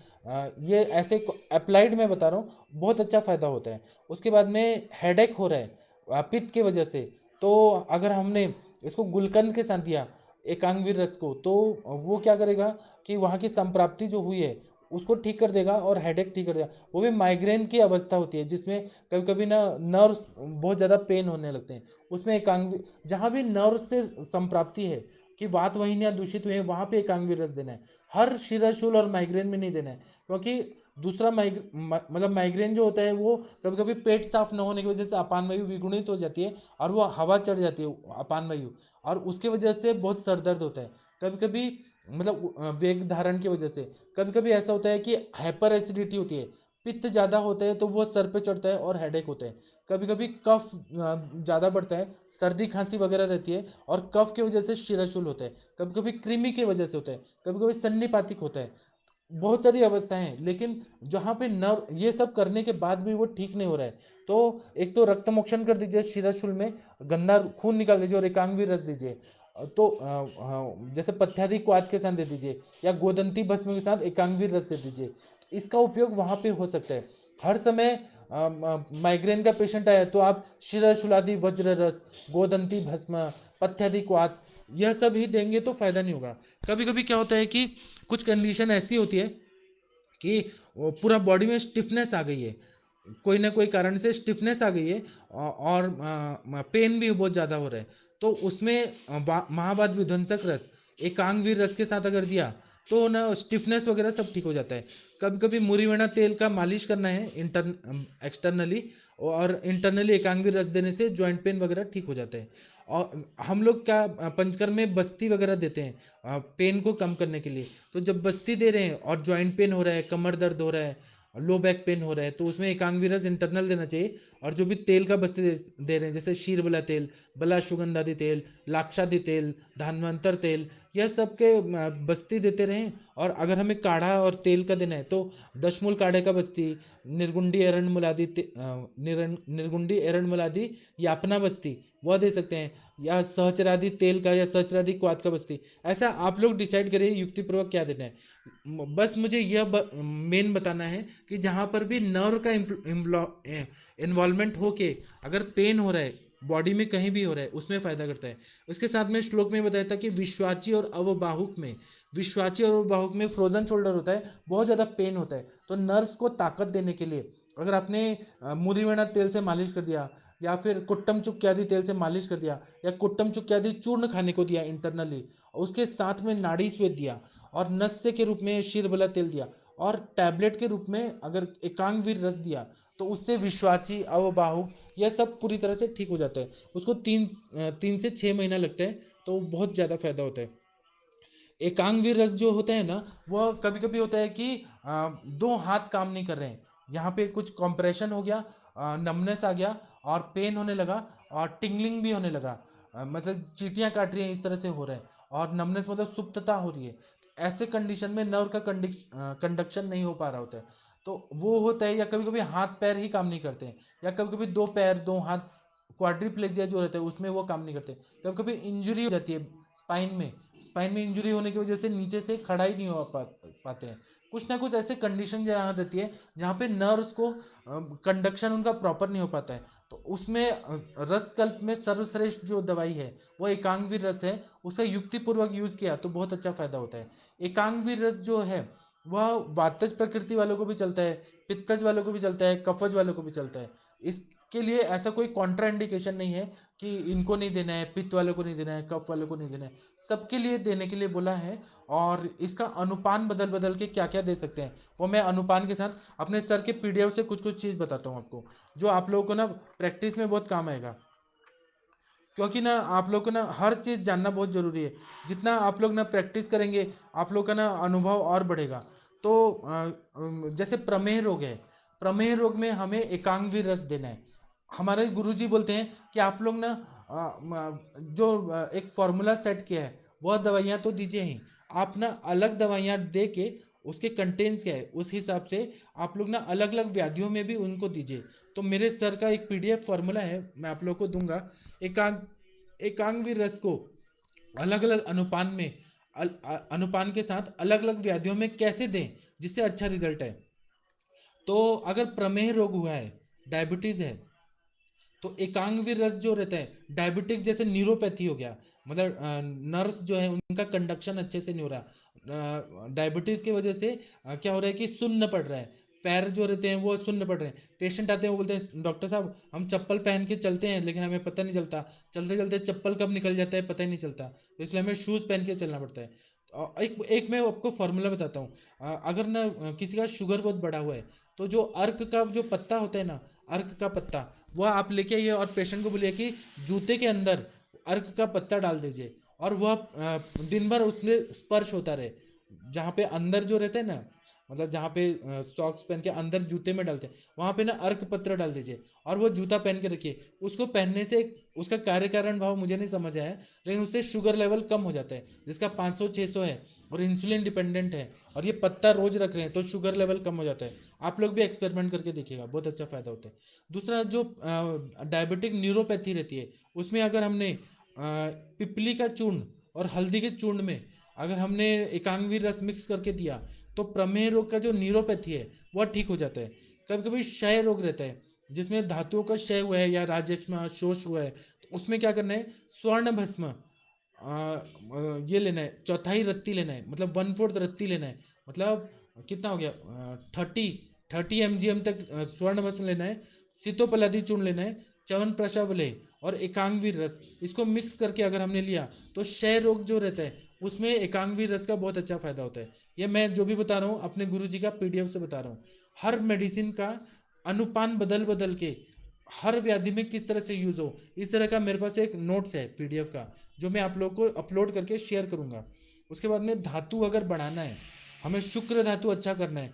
[SPEAKER 1] ये ऐसे अप्लाइड मैं बता रहा हूँ, बहुत अच्छा फायदा होता है। उसके बाद में हेडेक हो रहा है पित्त की वजह से, तो अगर हमने इसको गुलकंद के साथ दिया एकांगवीर रस को, तो वो क्या करेगा कि वहाँ की संप्राप्ति जो हुई है उसको ठीक कर देगा और हेडेक ठीक कर देगा। वो भी माइग्रेन की अवस्था होती है जिसमें कभी कभी ना नर्व बहुत ज़्यादा पेन होने लगते हैं, उसमें एकांग जहाँ भी नर्व से संप्राप्ति है कि वात वाहिनियाँ दूषित हुई है, वहाँ पे एकांगवीर रस देना है। हर शिराशूल और माइग्रेन में नहीं देना है, क्योंकि दूसरा मतलब माइग्रेन जो होता है वो कभी कभी पेट साफ न होने की वजह से अपान वायु विगुणित हो जाती है और वो हवा चढ़ जाती है अपान वायु, और उसकी वजह से बहुत सर दर्द होता है। कभी कभी मतलब वेग धारण की वजह से कभी कभी ऐसा होता है कि हाइपर एसिडिटी होती है, पित्त ज़्यादा होता है तो वो सर पे चढ़ता है और हेडेक होता है। कभी कभी कफ ज़्यादा बढ़ता है, सर्दी खांसी वगैरह रहती है और कफ की वजह से शिराशूल होता है। कभी कभी कृमि की वजह से होता है, कभी कभी सन्निपातिक होता है। बहुत सारी अवस्थाएं हैं, लेकिन जहाँ पे नर्व ये सब करने के बाद भी वो ठीक नहीं हो रहा है, तो एक तो रक्त मोक्षण कर दीजिए, शिराशूल में गंदा खून निकाल दीजिए और एकांग रस दीजिए। तो जैसे पथ्यादि क्वाथ के साथ दे दीजिए या गोदंती भस्म के साथ एकांगवीर रस दे दीजिए। इसका उपयोग वहां पे हो सकता है। हर समय माइग्रेन का पेशेंट आया तो आप शिराशूलादि वज्र रस, गोदंती भस्म, पथ्यादि क्वाथ यह सब ही देंगे तो फायदा नहीं होगा। कभी कभी क्या होता है कि कुछ कंडीशन ऐसी होती है कि पूरा बॉडी में स्टिफनेस आ गई है, कोई ना कोई कारण से स्टिफनेस आ गई है, और पेन भी बहुत ज़्यादा हो रहा है, तो उसमें महाबाद विध्वंसक रस एकांगवीर रस के साथ अगर दिया तो ना स्टिफनेस वगैरह सब ठीक हो जाता है। कभी कभी मुरीवेणा तेल का मालिश करना है एक्सटर्नली, और इंटरनली एकांगवीर रस देने से जॉइंट पेन वगैरह ठीक हो जाता है। और हम लोग क्या पंचकर्म में बस्ती वगैरह देते हैं पेन को कम करने के लिए, तो जब बस्ती दे रहे हैं और जॉइंट पेन हो रहा है, कमर दर्द हो रहा है, लो बैक पेन हो रहा है, तो उसमें एकांगवीरस इंटरनल देना चाहिए। और जो भी तेल का बस्ती दे रहे हैं जैसे शीरबला तेल, बला सुगंधादि तेल, लाक्षादि तेल, धान्वंतर तेल, यह सब के बस्ती देते रहें। और अगर हमें काढ़ा और तेल का देना है तो दशमूल काढ़े का बस्ती, निर्गुंडी एरंड मुलादी निर्गुंडी एरंड मुलादी यापना बस्ती वह दे सकते हैं, या सहचरादि तेल का या सहचरादि क्वाथ का बस्ती। ऐसा आप लोग डिसाइड करिए युक्तिपूर्वक क्या देना है। बस मुझे यह मेन बताना है कि जहां पर भी नर्व का इन्वॉल्वमेंट होके अगर पेन हो रहा है बॉडी में कहीं भी हो रहा है उसमें फायदा करता है। उसके साथ में श्लोक में बताया था कि विश्वाची और अवबाहुक में, विश्वाची और अवबाहुक में फ्रोजन शोल्डर होता है, बहुत ज़्यादा पेन होता है, तो नर्व्स को ताकत देने के लिए अगर आपने मुरीवेणा तेल से मालिश कर दिया, या फिर कुट्टम चुक्क्यादि तेल से मालिश कर दिया, या कुट्टम चुक्क्यादि चूर्ण खाने को दिया इंटरनली, उसके साथ में नाड़ी स्वेद दिया, और नस्य के रूप में शीरबला तेल दिया, और टैबलेट के रूप में अगर एकांगवीर रस दिया, तो उससे विश्वाची अवबाहुक यह सब पूरी तरह से ठीक हो जाता है। उसको 3 से 6 महीना लगता है, तो बहुत ज़्यादा फायदा होता है। एकांगवीर रस जो होता है ना, वह कभी कभी होता है कि दो हाथ काम नहीं कर रहे हैं, यहाँ पे कुछ कॉम्प्रेशन हो गया, नमनेस आ गया और पेन होने लगा और टिंगलिंग भी होने लगा, मतलब चीटियां काट रही हैं इस तरह से हो रहा है, और नमनेस मतलब सुप्तता हो रही है। ऐसे कंडीशन में नर्व का कंडक्शन नहीं हो पा रहा होता है, तो वो होता है। या कभी कभी हाथ पैर ही काम नहीं करते हैं, या कभी कभी दो पैर दो हाथ क्वाड्रिप्लेजिया जो रहता है उसमें वो काम नहीं करते। कभी कभी इंजरी हो जाती है स्पाइन में, स्पाइन में इंजरी होने की वजह से नीचे से खड़ा ही नहीं हो पाते हैं। कुछ ना कुछ ऐसे कंडीशन जहाँ रहती है जहाँ पे नर्व्स को कंडक्शन उनका प्रॉपर नहीं हो पाता है, तो उसमें रस कल्प में सर्वश्रेष्ठ जो दवाई है वो एकांगवीर रस है। उसका युक्तिपूर्वक यूज किया तो बहुत अच्छा फायदा होता है। एकांगवीर रस जो है वह वातज प्रकृति वालों को भी चलता है, पित्तज वालों को भी चलता है, कफज वालों को भी चलता है। इसके लिए ऐसा कोई कॉन्ट्रा इंडिकेशन नहीं है कि इनको नहीं देना है, पित्त वालों को नहीं देना है, कफ वालों को नहीं देना है, सबके लिए देने के लिए बोला है। और इसका अनुपान बदल बदल के क्या क्या दे सकते हैं वो मैं अनुपान के साथ अपने सर के पीडीएफ से कुछ कुछ चीज़ बताता हूँ आपको, जो आप लोगों को ना प्रैक्टिस में बहुत काम आएगा। क्योंकि ना आप लोग को ना हर चीज़ जानना बहुत ज़रूरी है। जितना आप लोग ना प्रैक्टिस करेंगे आप लोग का ना अनुभव और बढ़ेगा। तो जैसे प्रमेह रोग है, प्रमेह रोग में हमें एकांगवीर रस देना है। हमारे गुरुजी बोलते हैं कि आप लोग ना जो एक फॉर्मूला सेट किया है वह दवाइयाँ तो दीजिए ही, आप ना अलग दवाइयाँ दे के उसके कंटेंट्स क्या है उस हिसाब से आप लोग ना अलग अलग व्याधियों में भी उनको दीजिए। तो मेरे सर का एक पीडीएफ फॉर्मूला है, मैं आप लोग को दूंगा। एकांग एकांगवीर रस को अलग अलग अनुपान में अनुपान के साथ अलग अलग व्याधियों में कैसे दें जिससे अच्छा रिजल्ट है। तो अगर प्रमेह रोग हुआ है, डायबिटीज है, तो एकांगवीर रस जो रहता है, डायबिटिक जैसे न्यूरोपैथी हो गया, मतलब नर्व्स जो है उनका कंडक्शन अच्छे से नहीं हो रहा, डायबिटीज की वजह से क्या हो रहा है कि सुन्न पड़ रहा है, पैर जो रहते हैं वो सुन्न पड़ रहे हैं, पेशेंट आते हैं वो बोलते हैं डॉक्टर साहब हम चप्पल पहन के चलते हैं लेकिन हमें पता नहीं चलता, चलते चलते चप्पल कब निकल जाता है पता ही नहीं चलता, तो इसलिए हमें शूज पहन के चलना पड़ता है। एक एक मैं आपको फॉर्मूला बताता हूँ। अगर ना किसी का शुगर बहुत बढ़ा हुआ है, तो जो अर्क का जो पत्ता होता है ना, अर्क का पत्ता, वह आप लेके आइए और पेशेंट को बोलिए कि जूते के अंदर अर्क का पत्ता डाल दीजिए, और वह दिन भर उसमें स्पर्श होता रहे, जहाँ पे अंदर जो रहता है ना, मतलब जहाँ पे सॉक्स पहन के अंदर जूते में डालते हैं वहाँ पे ना अर्क पत्र डाल दीजिए, और वो जूता पहन के रखिए। उसको पहनने से उसका कार्य कारण भाव मुझे नहीं समझ आया, लेकिन उससे शुगर लेवल कम हो जाता है, जिसका 500-600 है और इंसुलिन डिपेंडेंट है, और ये पत्ता रोज रख रहे हैं, तो शुगर लेवल कम हो जाता है। आप लोग भी एक्सपेरिमेंट करके देखिएगा, बहुत अच्छा फायदा होता है। दूसरा, जो डायबिटिक न्यूरोपैथी रहती है, उसमें अगर हमने पिपली का चूर्ण और हल्दी के चूर्ण में अगर हमने एकांगवीर रस मिक्स करके दिया, तो प्रमेह रोग का जो न्यूरोपैथी है वह ठीक हो जाता है। कभी कभी क्षय रोग रहता है, जिसमें धातुओं का क्षय हुआ है या राजयक्ष्मा शोष हुआ है, तो उसमें क्या करना है, स्वर्ण भस्म ये लेना है, चौथाई रत्ती लेना है, मतलब 1/4 रत्ती लेना है, मतलब कितना हो गया, 30 MgM तक स्वर्ण भस्म लेना है, सितोपलादी चूर्ण लेना है, च्यवन प्राशा लें, और एकांगवीर रस, इसको मिक्स करके अगर हमने लिया, तो क्षय रोग जो रहता है उसमें एकांगवीर रस का बहुत अच्छा फायदा होता है। ये मैं जो भी बता रहा हूँ अपने गुरुजी का पीडीएफ से बता रहा हूँ। हर मेडिसिन का अनुपान बदल बदल के हर व्याधि में किस तरह से यूज हो, इस तरह का मेरे पास एक नोट्स है पीडीएफ का, जो मैं आप लोगों को अपलोड करके शेयर करूंगा। उसके बाद में धातु अगर बढ़ाना है, हमें शुक्र धातु अच्छा करना है,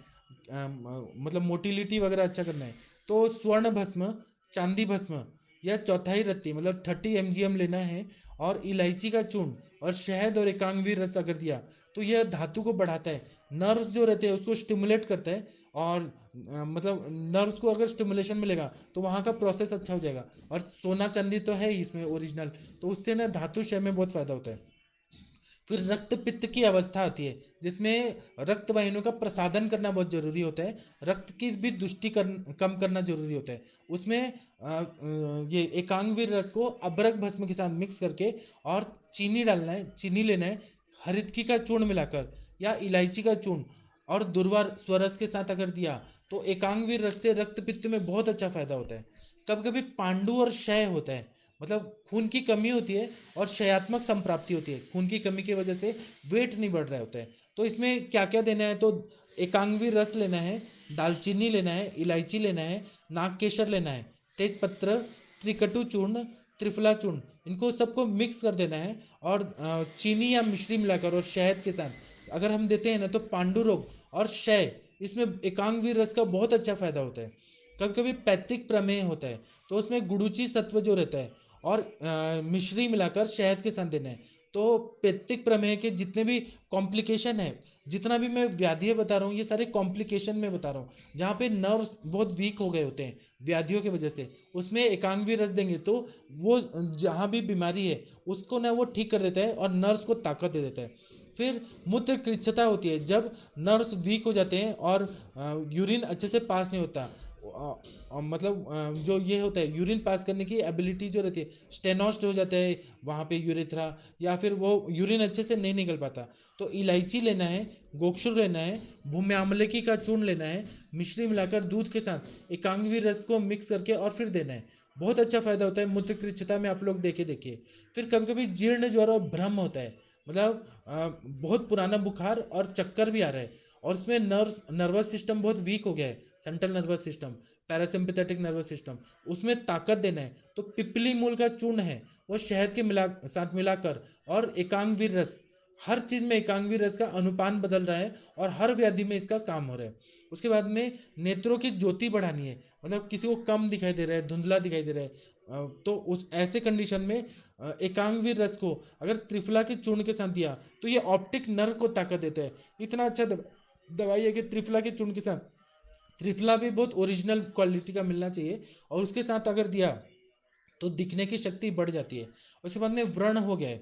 [SPEAKER 1] मतलब मोटिलिटी वगैरह अच्छा करना है, तो स्वर्ण भस्म, चांदी भस्म या चौथाई रत्ती मतलब 30 MgM लेना है, और इलायची का चूर्ण और शहद और एकांगवीर रस अगर दिया, तो यह धातु को बढ़ाता है, नर्व्स जो रहते हैं उसको स्टिमुलेट करता है, और मतलब नर्व्स को अगर स्टिमुलेशन मिलेगा तो वहाँ का प्रोसेस अच्छा हो जाएगा, और सोना चांदी तो है ही इसमें ओरिजिनल, तो उससे ना धातु क्षय में बहुत फायदा होता है। फिर रक्त पित्त की अवस्था आती है, जिसमें रक्त वाहिनियों का प्रसादन करना बहुत जरूरी होता है, रक्त की भी दुष्टि कम करना जरूरी होता है। उसमें ये एकांगवीर रस को अबरक भस्म के साथ मिक्स करके और चीनी डालना है, चीनी लेना है, हरितकी का चूर्ण मिलाकर या इलायची का चूर्ण और दुर्वा स्वरस के साथ अगर दिया, तो एकांगवीर रस से रक्त पित्त में बहुत अच्छा फायदा होता है। कभी कभी पांडु और क्षय होता है, मतलब खून की कमी होती है और क्षयात्मक संप्राप्ति होती है, खून की कमी की वजह से वेट नहीं बढ़ रहा होता है, तो इसमें क्या क्या देना है, तो एकांगवी रस लेना है, दालचीनी लेना है, इलायची लेना है, नागकेशर लेना है, तेजपत्र, त्रिकटु चूर्ण, त्रिफला चूर्ण, इनको सबको मिक्स कर देना है, और चीनी या मिश्री मिलाकर और शहद के साथ अगर हम देते हैं ना, तो पांडु रोग और क्षय, इसमें एकांगवीर रस का बहुत अच्छा फायदा होता है। कभी कभी पैत्तिक प्रमेह होता है, तो उसमें गुड़ूची सत्व जो रहता है और मिश्री मिलाकर शहद के साथ देना है, तो पैत्तिक प्रमेह के जितने भी कॉम्प्लिकेशन है, जितना भी मैं व्याधियां बता रहा हूँ ये सारे कॉम्प्लिकेशन में बता रहा हूँ, जहाँ पे नर्व्स बहुत वीक हो गए होते हैं व्याधियों की वजह से, उसमें एकांगवी रस देंगे तो वो जहाँ भी बीमारी है उसको ना वो ठीक कर देता है और नर्व्स को ताकत दे देता है। फिर मूत्र कृच्छता होती है, जब नर्व्स वीक हो जाते हैं और यूरिन अच्छे से पास नहीं होता, मतलब जो ये होता है यूरिन पास करने की एबिलिटी जो रहती है, स्टेनोस्ट हो जाता है वहाँ पे यूरेथ्रा, या फिर वो यूरिन अच्छे से नहीं निकल पाता, तो इलायची लेना है, गोक्षुर लेना है, भूमि आमलकी का चूर्ण लेना है, मिश्री मिलाकर दूध के साथ एकांगवी रस को मिक्स करके और फिर देना है, बहुत अच्छा फायदा होता है मूत्रकृच्छता में, आप लोग देखे देखिए। फिर कभी कभी जीर्ण ज्वर और भ्रम होता है, मतलब बहुत पुराना बुखार और चक्कर भी आ रहा है, और उसमें नर्वस सिस्टम बहुत वीक हो गया है, central nervous system, parasympathetic nervous system, उसमें ताकत देना है, तो पिपली मूल का चूर्ण है वो शहद के साथ मिलाकर और एकांगवीर रस, हर चीज में एकांगवीर रस का अनुपान बदल रहा है और हर व्याधि में इसका काम हो रहा है। उसके बाद में नेत्रों की ज्योति बढ़ानी है, मतलब किसी को कम दिखाई दे रहा है, धुंधला दिखाई दे रहा है, तो उस ऐसे कंडीशन में एकांगवीर रस को अगर त्रिफला के चूर्ण के साथ दिया, तो ये ऑप्टिक नर्व को ताकत देता है। इतना अच्छा दवाई है कि त्रिफला के चूर्ण के साथ, त्रिफला भी बहुत ओरिजिनल क्वालिटी का मिलना चाहिए, और उसके साथ अगर दिया तो दिखने की शक्ति बढ़ जाती है। उसके बाद में व्रण हो गया है,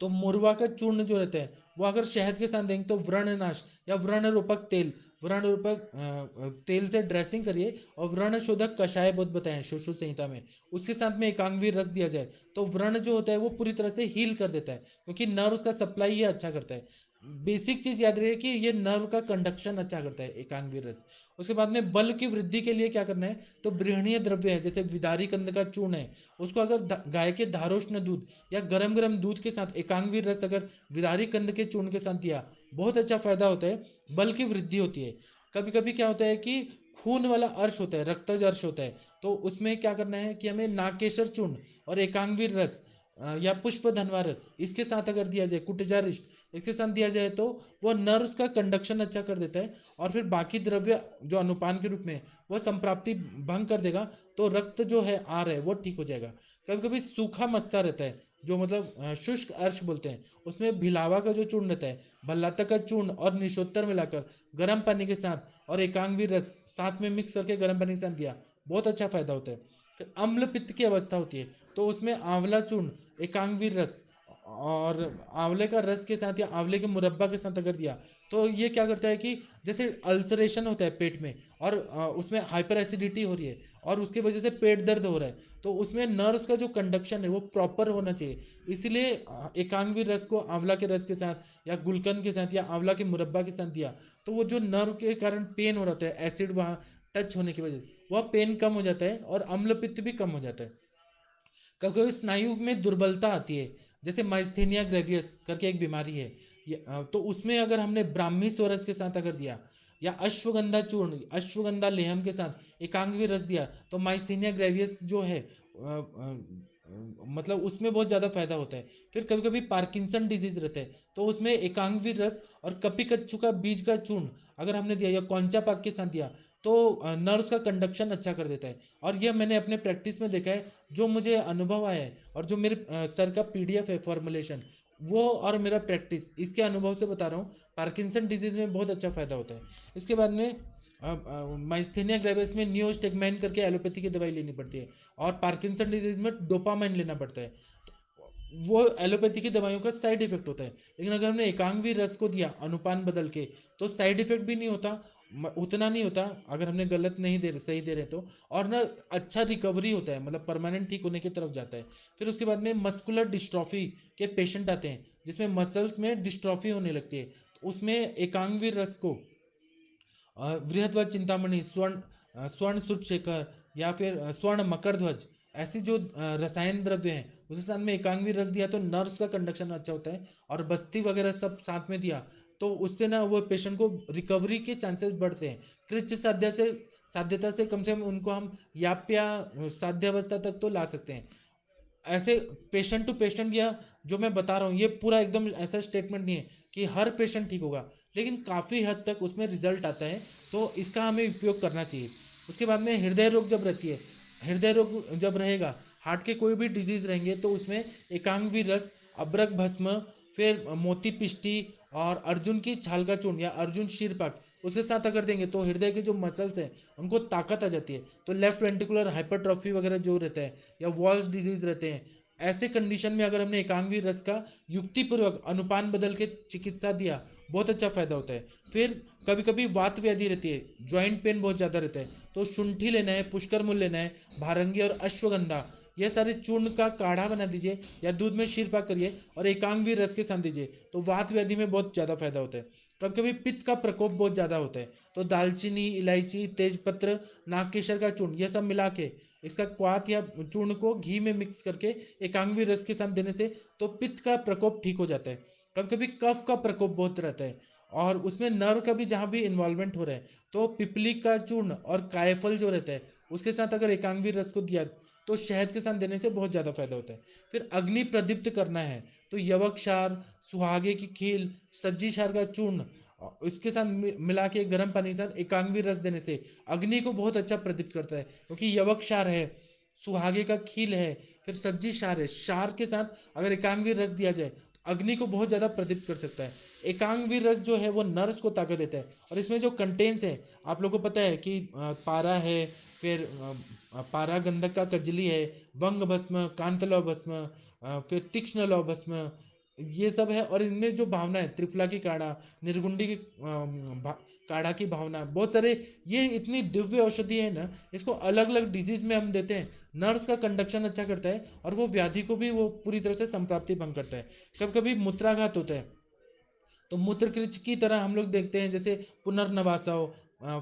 [SPEAKER 1] तो मुरवा का चूर्ण जो रहता है वो अगर शहद के साथ देंगे तो व्रणनाश या व्रण रूपक तेल, व्रण रूपक तेल से ड्रेसिंग करिए और व्रण शोधक कषाय बहुत बताए हैं सुश्रुत संहिता में, उसके साथ में एकांगवी रस दिया जाए तो व्रण जो होता है वो पूरी तरह से हील कर देता है, क्योंकि नर्व का सप्लाई ये अच्छा करता है। बेसिक चीज याद रहे कि ये नर्व का कंडक्शन अच्छा करता है एकांगवी रस। उसके बाद में बल की वृद्धि के लिए क्या करना है, तो बृहणीय द्रव्य है जैसे विदारी कंद का चूर्ण है, उसको अगर गाय के धारोष्ण दूध या गरम गरम दूध के साथ एकांगवी रस अगर विदारी कंद के चूर्ण के साथ दिया, बहुत अच्छा फायदा होता है, बल की वृद्धि होती है। कभी कभी क्या होता है कि खून वाला अर्श होता है, रक्तज अर्श होता है, तो उसमें क्या करना है कि हमें नागकेशर चूर्ण और एकांगवी रस या पुष्प धनवा रस इसके साथ अगर दिया जाए, कुटजारिष्ट इसके साथ दिया जाए तो वो नर्व्स का कंडक्शन अच्छा कर देता है, और फिर बाकी द्रव्य जो अनुपान के रूप में वह संप्राप्ति भंग कर देगा, तो रक्त जो है आ रहा है वो ठीक हो जाएगा। कभी कभी सूखा मस्सा रहता है जो मतलब शुष्क अर्श बोलते हैं, उसमें भिलावा का जो चूर्ण रहता है, भल्लातक का चूर्ण और निशोत्तर मिलाकर गर्म पानी के साथ और एकांगवी रस साथ में मिक्स करके गर्म पानी के साथ दिया, बहुत अच्छा फायदा होता है। फिर अम्ल पित्त की अवस्था होती है तो उसमें आंवला चूर्ण, एकांगवी रस और आंवले का रस के साथ या आंवले के मुरब्बा के साथ अगर दिया, तो ये क्या करता है कि जैसे अल्सरेशन होता है पेट में और उसमें हाइपर एसिडिटी हो रही है और उसकी वजह से पेट दर्द हो रहा है, तो उसमें नर्व्स का जो कंडक्शन है वो प्रॉपर होना चाहिए। इसीलिए एकांगवी रस को आंवला के रस के साथ या गुलकंद के साथ या आंवला के मुरब्बा के साथ दिया, तो वो जो नर्व के कारण पेन हो रहा है एसिड वहाँ टच होने की वजह से, वह पेन कम हो जाता है और अम्ल पित्त भी कम हो जाता है। कभी कभी स्नायु में दुर्बलता आती है, जैसे माइस्थेनिया ग्रेवियस करके एक बीमारी है, तो उसमें अगर हमने ब्राह्मी स्वरस के साथ अगर दिया या अश्वगंधा चूर्ण, अश्वगंधा लेहम के साथ एकांगवी रस दिया, तो माइस्थेनिया ग्रेवियस जो है मतलब उसमें बहुत ज़्यादा फायदा होता है। फिर कभी कभी पार्किंसन डिजीज रहता है तो उसमें एकांगवी रस और कपी कच्चू का बीज का चूर्ण अगर हमने दिया या कौंचा पाक के साथ दिया, तो नर्व्स का कंडक्शन अच्छा कर देता है। और यह मैंने अपने प्रैक्टिस में देखा है, जो मुझे अनुभव आया है और जो मेरे सर का पीडीएफ है फॉर्मुलेशन, वो और मेरा प्रैक्टिस इसके अनुभव से बता रहा हूँ, पार्किंसन डिजीज में बहुत अच्छा फायदा होता है। इसके बाद में माइस्थेनिया ग्रेविस में नियोस्टेगमैन करके एलोपैथी की दवाई लेनी पड़ती है और पार्किंसन डिजीज में डोपामाइन लेना पड़ता है, वो एलोपैथी की दवाइयों का साइड इफेक्ट होता है। लेकिन अगर हमने एकांगवी रस को दिया अनुपान बदल के, तो साइड इफेक्ट भी नहीं होता, उतना नहीं होता अगर हमने गलत नहीं दे रहे सही दे रहे तो, और ना अच्छा रिकवरी होता है, मतलब परमानेंट ठीक होने की तरफ जाता है। फिर उसके बाद में मस्कुलर डिस्ट्रॉफी के पेशेंट आते हैं जिसमें मसल्स में डिस्ट्रॉफी होने लगती है, तो उसमें एकांगवी रस को बृहद्वज चिंतामणि, स्वर्ण सुरशेखर या फिर स्वर्ण मकर ध्वज, ऐसी जो रसायन द्रव्य हैं उसके साथ में एकांगवी रस दिया तो नर्व्स का कंडक्शन अच्छा होता है, और बस्ती वगैरह सब साथ में दिया तो उससे ना वो पेशेंट को रिकवरी के चांसेस बढ़ते हैं। कृच्छ साध्यता से कम से कम उनको हम याप्या साध्यावस्था तक तो ला सकते हैं। ऐसे पेशेंट टू पेशेंट, या जो मैं बता रहा हूँ ये पूरा एकदम ऐसा स्टेटमेंट नहीं है कि हर पेशेंट ठीक होगा, लेकिन काफ़ी हद तक उसमें रिजल्ट आता है, तो इसका हमें उपयोग करना चाहिए। उसके बाद में हृदय रोग जब रहती है, हृदय रोग जब रहेगा, हार्ट के कोई भी डिजीज रहेंगे तो उसमें एकांगवी रस, अब्रक भस्म, फिर मोती पिष्टी और अर्जुन की छाल का चूर्ण या अर्जुन शीरपाक उसके साथ अगर देंगे तो हृदय के जो मसल्स हैं उनको ताकत आ जाती है। तो लेफ्ट वेंट्रिकुलर हाइपरट्रॉफी वगैरह जो रहता है या वॉल्स डिजीज रहते हैं, ऐसे कंडीशन में अगर हमने एकांगवी रस का युक्तिपूर्वक अनुपान बदल के चिकित्सा दिया, बहुत अच्छा फायदा होता है। फिर कभी कभी वात व्याधि रहती है, ज्वाइंट पेन बहुत ज़्यादा रहता है, तो शुंठी लेना है, पुष्कर मूल लेना है, भारंगी और अश्वगंधा, यह सारे चूर्ण का काढ़ा बना दीजिए या दूध में शीरपा करिए और एकांगवी रस के साथ दीजिए, तो वात व्याधि में बहुत ज़्यादा फायदा होता है। कभी कभी पित्त का प्रकोप बहुत ज़्यादा होता है, तो दालचीनी, इलायची, तेजपत्र, नागकेशर का चूर्ण, यह सब मिला के इसका क्वाथ या चूर्ण को घी में मिक्स करके एकांगवी रस के साथ देने से तो पित्त का प्रकोप ठीक हो जाता है। कभी कभी कफ का प्रकोप बहुत रहता है और उसमें नर्व का भी जहाँ भी इन्वॉल्वमेंट हो रहा है, तो पिपली का चूर्ण और कायफल जो रहता है उसके साथ अगर एकांगवी रस को दिया तो शहद के साथ देने से बहुत ज़्यादा फायदा होता है। फिर अग्नि प्रदीप्त करना है तो यवक क्षार, सुहागे की खील, सज्जी क्षार का चूर्ण इसके साथ मिला के गर्म पानी के साथ एकांगवी रस देने से अग्नि को बहुत अच्छा प्रदीप्त करता है, क्योंकि यवक क्षार है, सुहागे का खील है, फिर सज्जी क्षार है, क्षार के साथ अगर एकांगवी रस दिया जाए तो अग्नि को बहुत ज़्यादा प्रदीप्त कर सकता है। एकांगवी रस जो है वो नर्व्स को ताकत देता है, और इसमें जो कंटेंट्स है आप लोगों को पता है कि पारा है, फिर पारा गंधक का कजली है, वंग भस्म, कांतलव भस्म, फिर तीक्ष्ण लव भस्म, ये सब है। और इनमें जो भावना है, त्रिफला की काढ़ा, निर्गुंडी की काढ़ा की भावना, बहुत सारे, ये इतनी दिव्य औषधि है ना, इसको अलग अलग डिजीज में हम देते हैं। नर्स का कंडक्शन अच्छा करता है, और वो व्याधि को भी वो पूरी तरह से संप्राप्ति भंग करता है। कभी कभी मूत्राघात होता है, तो मूत्रकृच की तरह हम लोग देखते हैं, जैसे पुनर्नवासव,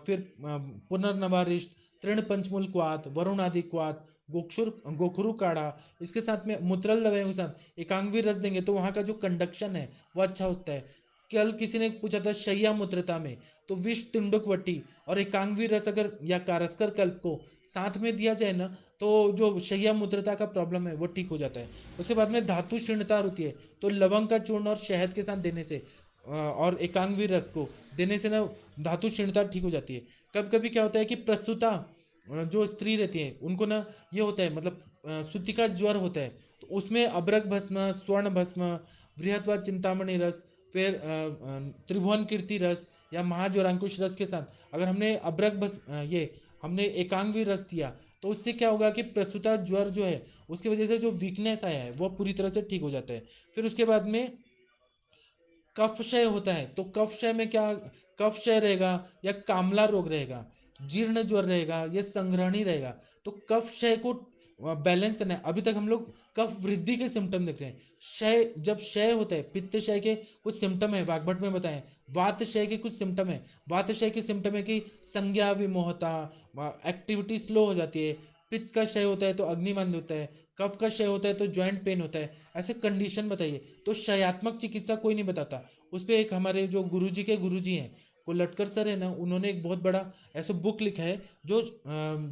[SPEAKER 1] फिर पुनर्नवारिष्ट, तृण पंचमूल क्वाथ, वरुण आदि क्वाथ, गोक्षुर गोखरू काढ़ा, इसके साथ में मूत्रल दवाइयों के साथ एकांगवी रस देंगे तो वहाँ का जो कंडक्शन है वो अच्छा होता है। कल किसी ने पूछा था शैया मूत्रता में, तो विष तिंडुक वटी और एकांगवी रस अगर या कारस्कर कल्प को साथ में दिया जाए ना, तो जो शैया मूत्रता का प्रॉब्लम है वो ठीक हो जाता है। उसके बाद में धातु क्षीणता होती है, तो लवंग का चूर्ण और शहद के साथ देने से और एकांगवी रस को देने से ना धातु क्षीणता ठीक हो जाती है। कभी कभी क्या होता है कि प्रसूता जो स्त्री रहती है उनको ना ये होता है, मतलब सूती का ज्वर होता है, तो उसमें अभ्रक भस्म, स्वर्ण भस्म, बृहत्वा चिंतामणि रस, फिर त्रिभुवन कीर्ति रस या महाज्वरांकुश रस के साथ अगर हमने अभ्रक भस्म ये हमने एकांगवी रस दिया, तो उससे क्या होगा कि प्रसूता ज्वर जो है उसकी वजह से जो वीकनेस आया है वो पूरी तरह से ठीक हो जाता है। फिर उसके बाद में कफ क्षय होता है, तो कफ क्षय में क्या, कफ क्षय रहेगा या कामला रोग रहेगा, जीर्ण ज्वर रहेगा, ये संग्रहणी रहेगा। तो कफ क्षय को बैलेंस करना है। अभी तक हम लोग कफ वृद्धि के सिम्टम देख रहे हैं। क्षय, जब क्षय होता है, पित्त क्षय के कुछ सिम्टम है वाग्भट में बताएं, वात क्षय के कुछ सिम्टम है। वात क्षय के सिम्टम है कि संज्ञा विमोहता, एक्टिविटी स्लो हो जाती है। पित्त का क्षय होता है तो अग्निमंद होता है, कफ का क्षय होता है तो ज्वाइंट पेन होता है। ऐसे कंडीशन बताइए, तो क्षयात्मक चिकित्सा कोई नहीं बताता। उस पे एक हमारे जो गुरुजी के गुरुजी हैं, कोलटकर सर है ना, उन्होंने एक बहुत बड़ा ऐसा बुक लिखा है जो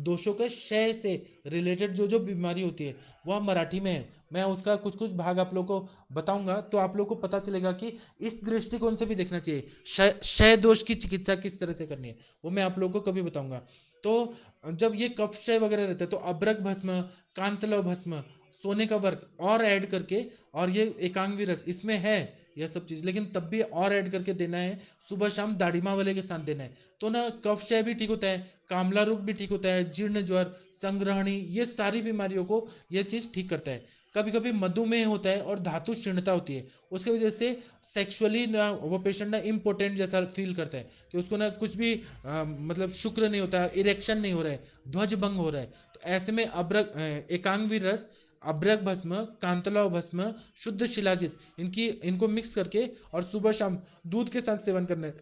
[SPEAKER 1] दोषों के क्षय से रिलेटेड जो जो बीमारी होती है वह मराठी में है। मैं उसका कुछ कुछ भाग आप लोगों को बताऊंगा, तो आप लोगों को पता चलेगा कि इस दृष्टिकोण से भी देखना चाहिए क्षय क्षय दोष की चिकित्सा किस तरह से करनी है, वो मैं आप लोगों को कभी बताऊंगा। तो जब ये कफ क्षय वगैरह रहता है तो अभ्रक भस्म, कांतलव भस्म, सोने का वर्क और ऐड करके, और ये एकांगवी रस इसमें है यह सब चीज, लेकिन तब भी और ऐड करके देना है। सुबह शाम दाढ़ीमा वाले के साथ देना है, तो ना कफ क्षय भी ठीक होता है, कामला रोग भी ठीक होता है, जीर्ण ज्वर, संग्रहणी, ये सारी बीमारियों को यह चीज ठीक करता है। कभी कभी मधुमेह होता है और धातु क्षीणता होती है, उसकी वजह से सेक्सुअली ना वो पेशेंट ना इम्पोर्टेंट जैसा फील करता है कि उसको ना कुछ भी मतलब शुक्र नहीं होता, इरेक्शन नहीं हो रहा है, ध्वज भंग हो रहा है। तो ऐसे में अब्रक एकांगवी रस, अभ्रक भस्म, कांतलाव भस्म, शुद्ध शिलाजित, इनको मिक्स करके और सुबह शाम दूध के साथ सेवन करना है,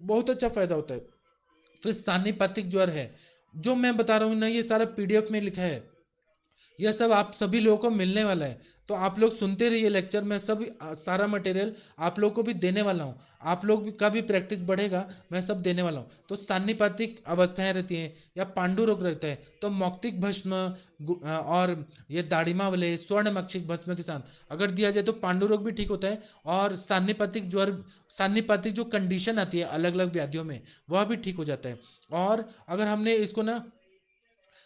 [SPEAKER 1] बहुत अच्छा फायदा होता है। फिर सानिपातिक ज्वर है, जो मैं बता रहा हूँ ना, ये सारा पीडीएफ में लिखा है, यह सब आप सभी लोगों को मिलने वाला है। तो आप लोग सुनते रहिए लेक्चर में, सब सारा मटेरियल आप लोग को भी देने वाला हूँ। आप लोग का भी प्रैक्टिस बढ़ेगा, मैं सब देने वाला हूँ। तो सान्निपातिक अवस्थाएं रहती हैं या पांडु रोग रहता है, तो मौक्तिक भस्म और ये दाढ़ीमा वाले स्वर्ण मक्षिक भस्म के साथ अगर दिया जाए तो पांडु रोग भी ठीक होता है। और सान्निपातिक ज्वर, सान्निपातिक जो कंडीशन आती है अलग अलग व्याधियों में, वह भी ठीक हो जाता है। और अगर हमने इसको ना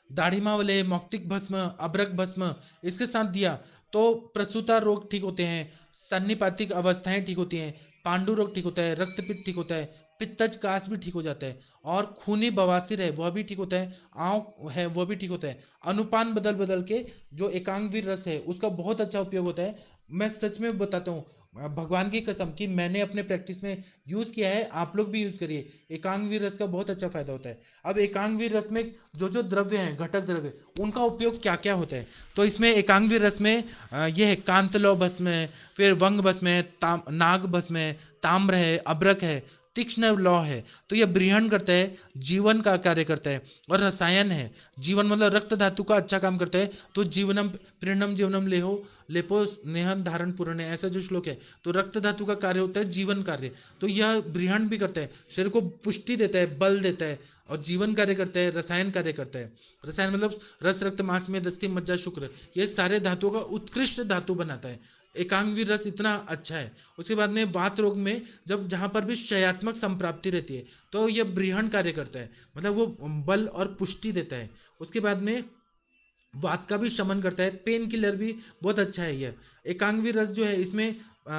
[SPEAKER 1] दाढ़ीमा वाले मौक्तिक भस्म, अभ्रक भस्म इसके साथ दिया तो प्रसूता रोग ठीक होते हैं, सन्निपातिक अवस्थाएं ठीक होती हैं, पांडु रोग ठीक होता है, रक्तपित्त ठीक होता है, पित्तज कास भी ठीक हो जाता है, और खूनी बवासीर है वह भी ठीक होता है, आंव है वह भी ठीक होता है। अनुपान बदल बदल के जो एकांगवीर रस है उसका बहुत अच्छा उपयोग होता है। मैं सच में बताता हूँ, भगवान की कसम कि मैंने अपने प्रैक्टिस में यूज किया है, आप लोग भी यूज करिए। एकांगवीर रस का बहुत अच्छा फायदा होता है। अब एकांगवीर रस में जो जो द्रव्य हैं, घटक द्रव्य, उनका उपयोग क्या क्या होता है, तो इसमें एकांगवीर रस में ये है कांतलव भस्म है, फिर वंग भस्म है, नाग भस्म है, ताम्र है, अब्रक है, तीक्ष्ण लौ है। तो यह ब्रीहण करता है, जीवन का कार्य करता है। और रसायन है, जीवन मतलब रक्त धातु का अच्छा काम करता है। तो जीवनम प्रीणम जीवनम लेहो लेपो स्नेहन धारण पूर्ण है, ऐसा जो श्लोक है, तो रक्त धातु का कार्य होता है जीवन कार्य। तो यह ब्रीहण भी करता है, शरीर को पुष्टि देता है, बल देता है, और जीवन कार्य करता है, रसायन कार्य करता है। रसायन मतलब रस, रक्त, मांस में दस्ती, मज्जा, शुक्र, ये सारे धातुओं का उत्कृष्ट धातु बनाता है। एकांगवीर रस इतना अच्छा है। उसके बाद में वात रोग में जब जहां पर भी क्षयात्मक संप्राप्ति रहती है तो यह ब्रीहण कार्य करता है, मतलब वो बल और पुष्टि देता है। उसके बाद में वात का भी शमन करता है, पेन किलर भी बहुत अच्छा है यह। एकांगवी रस जो है इसमें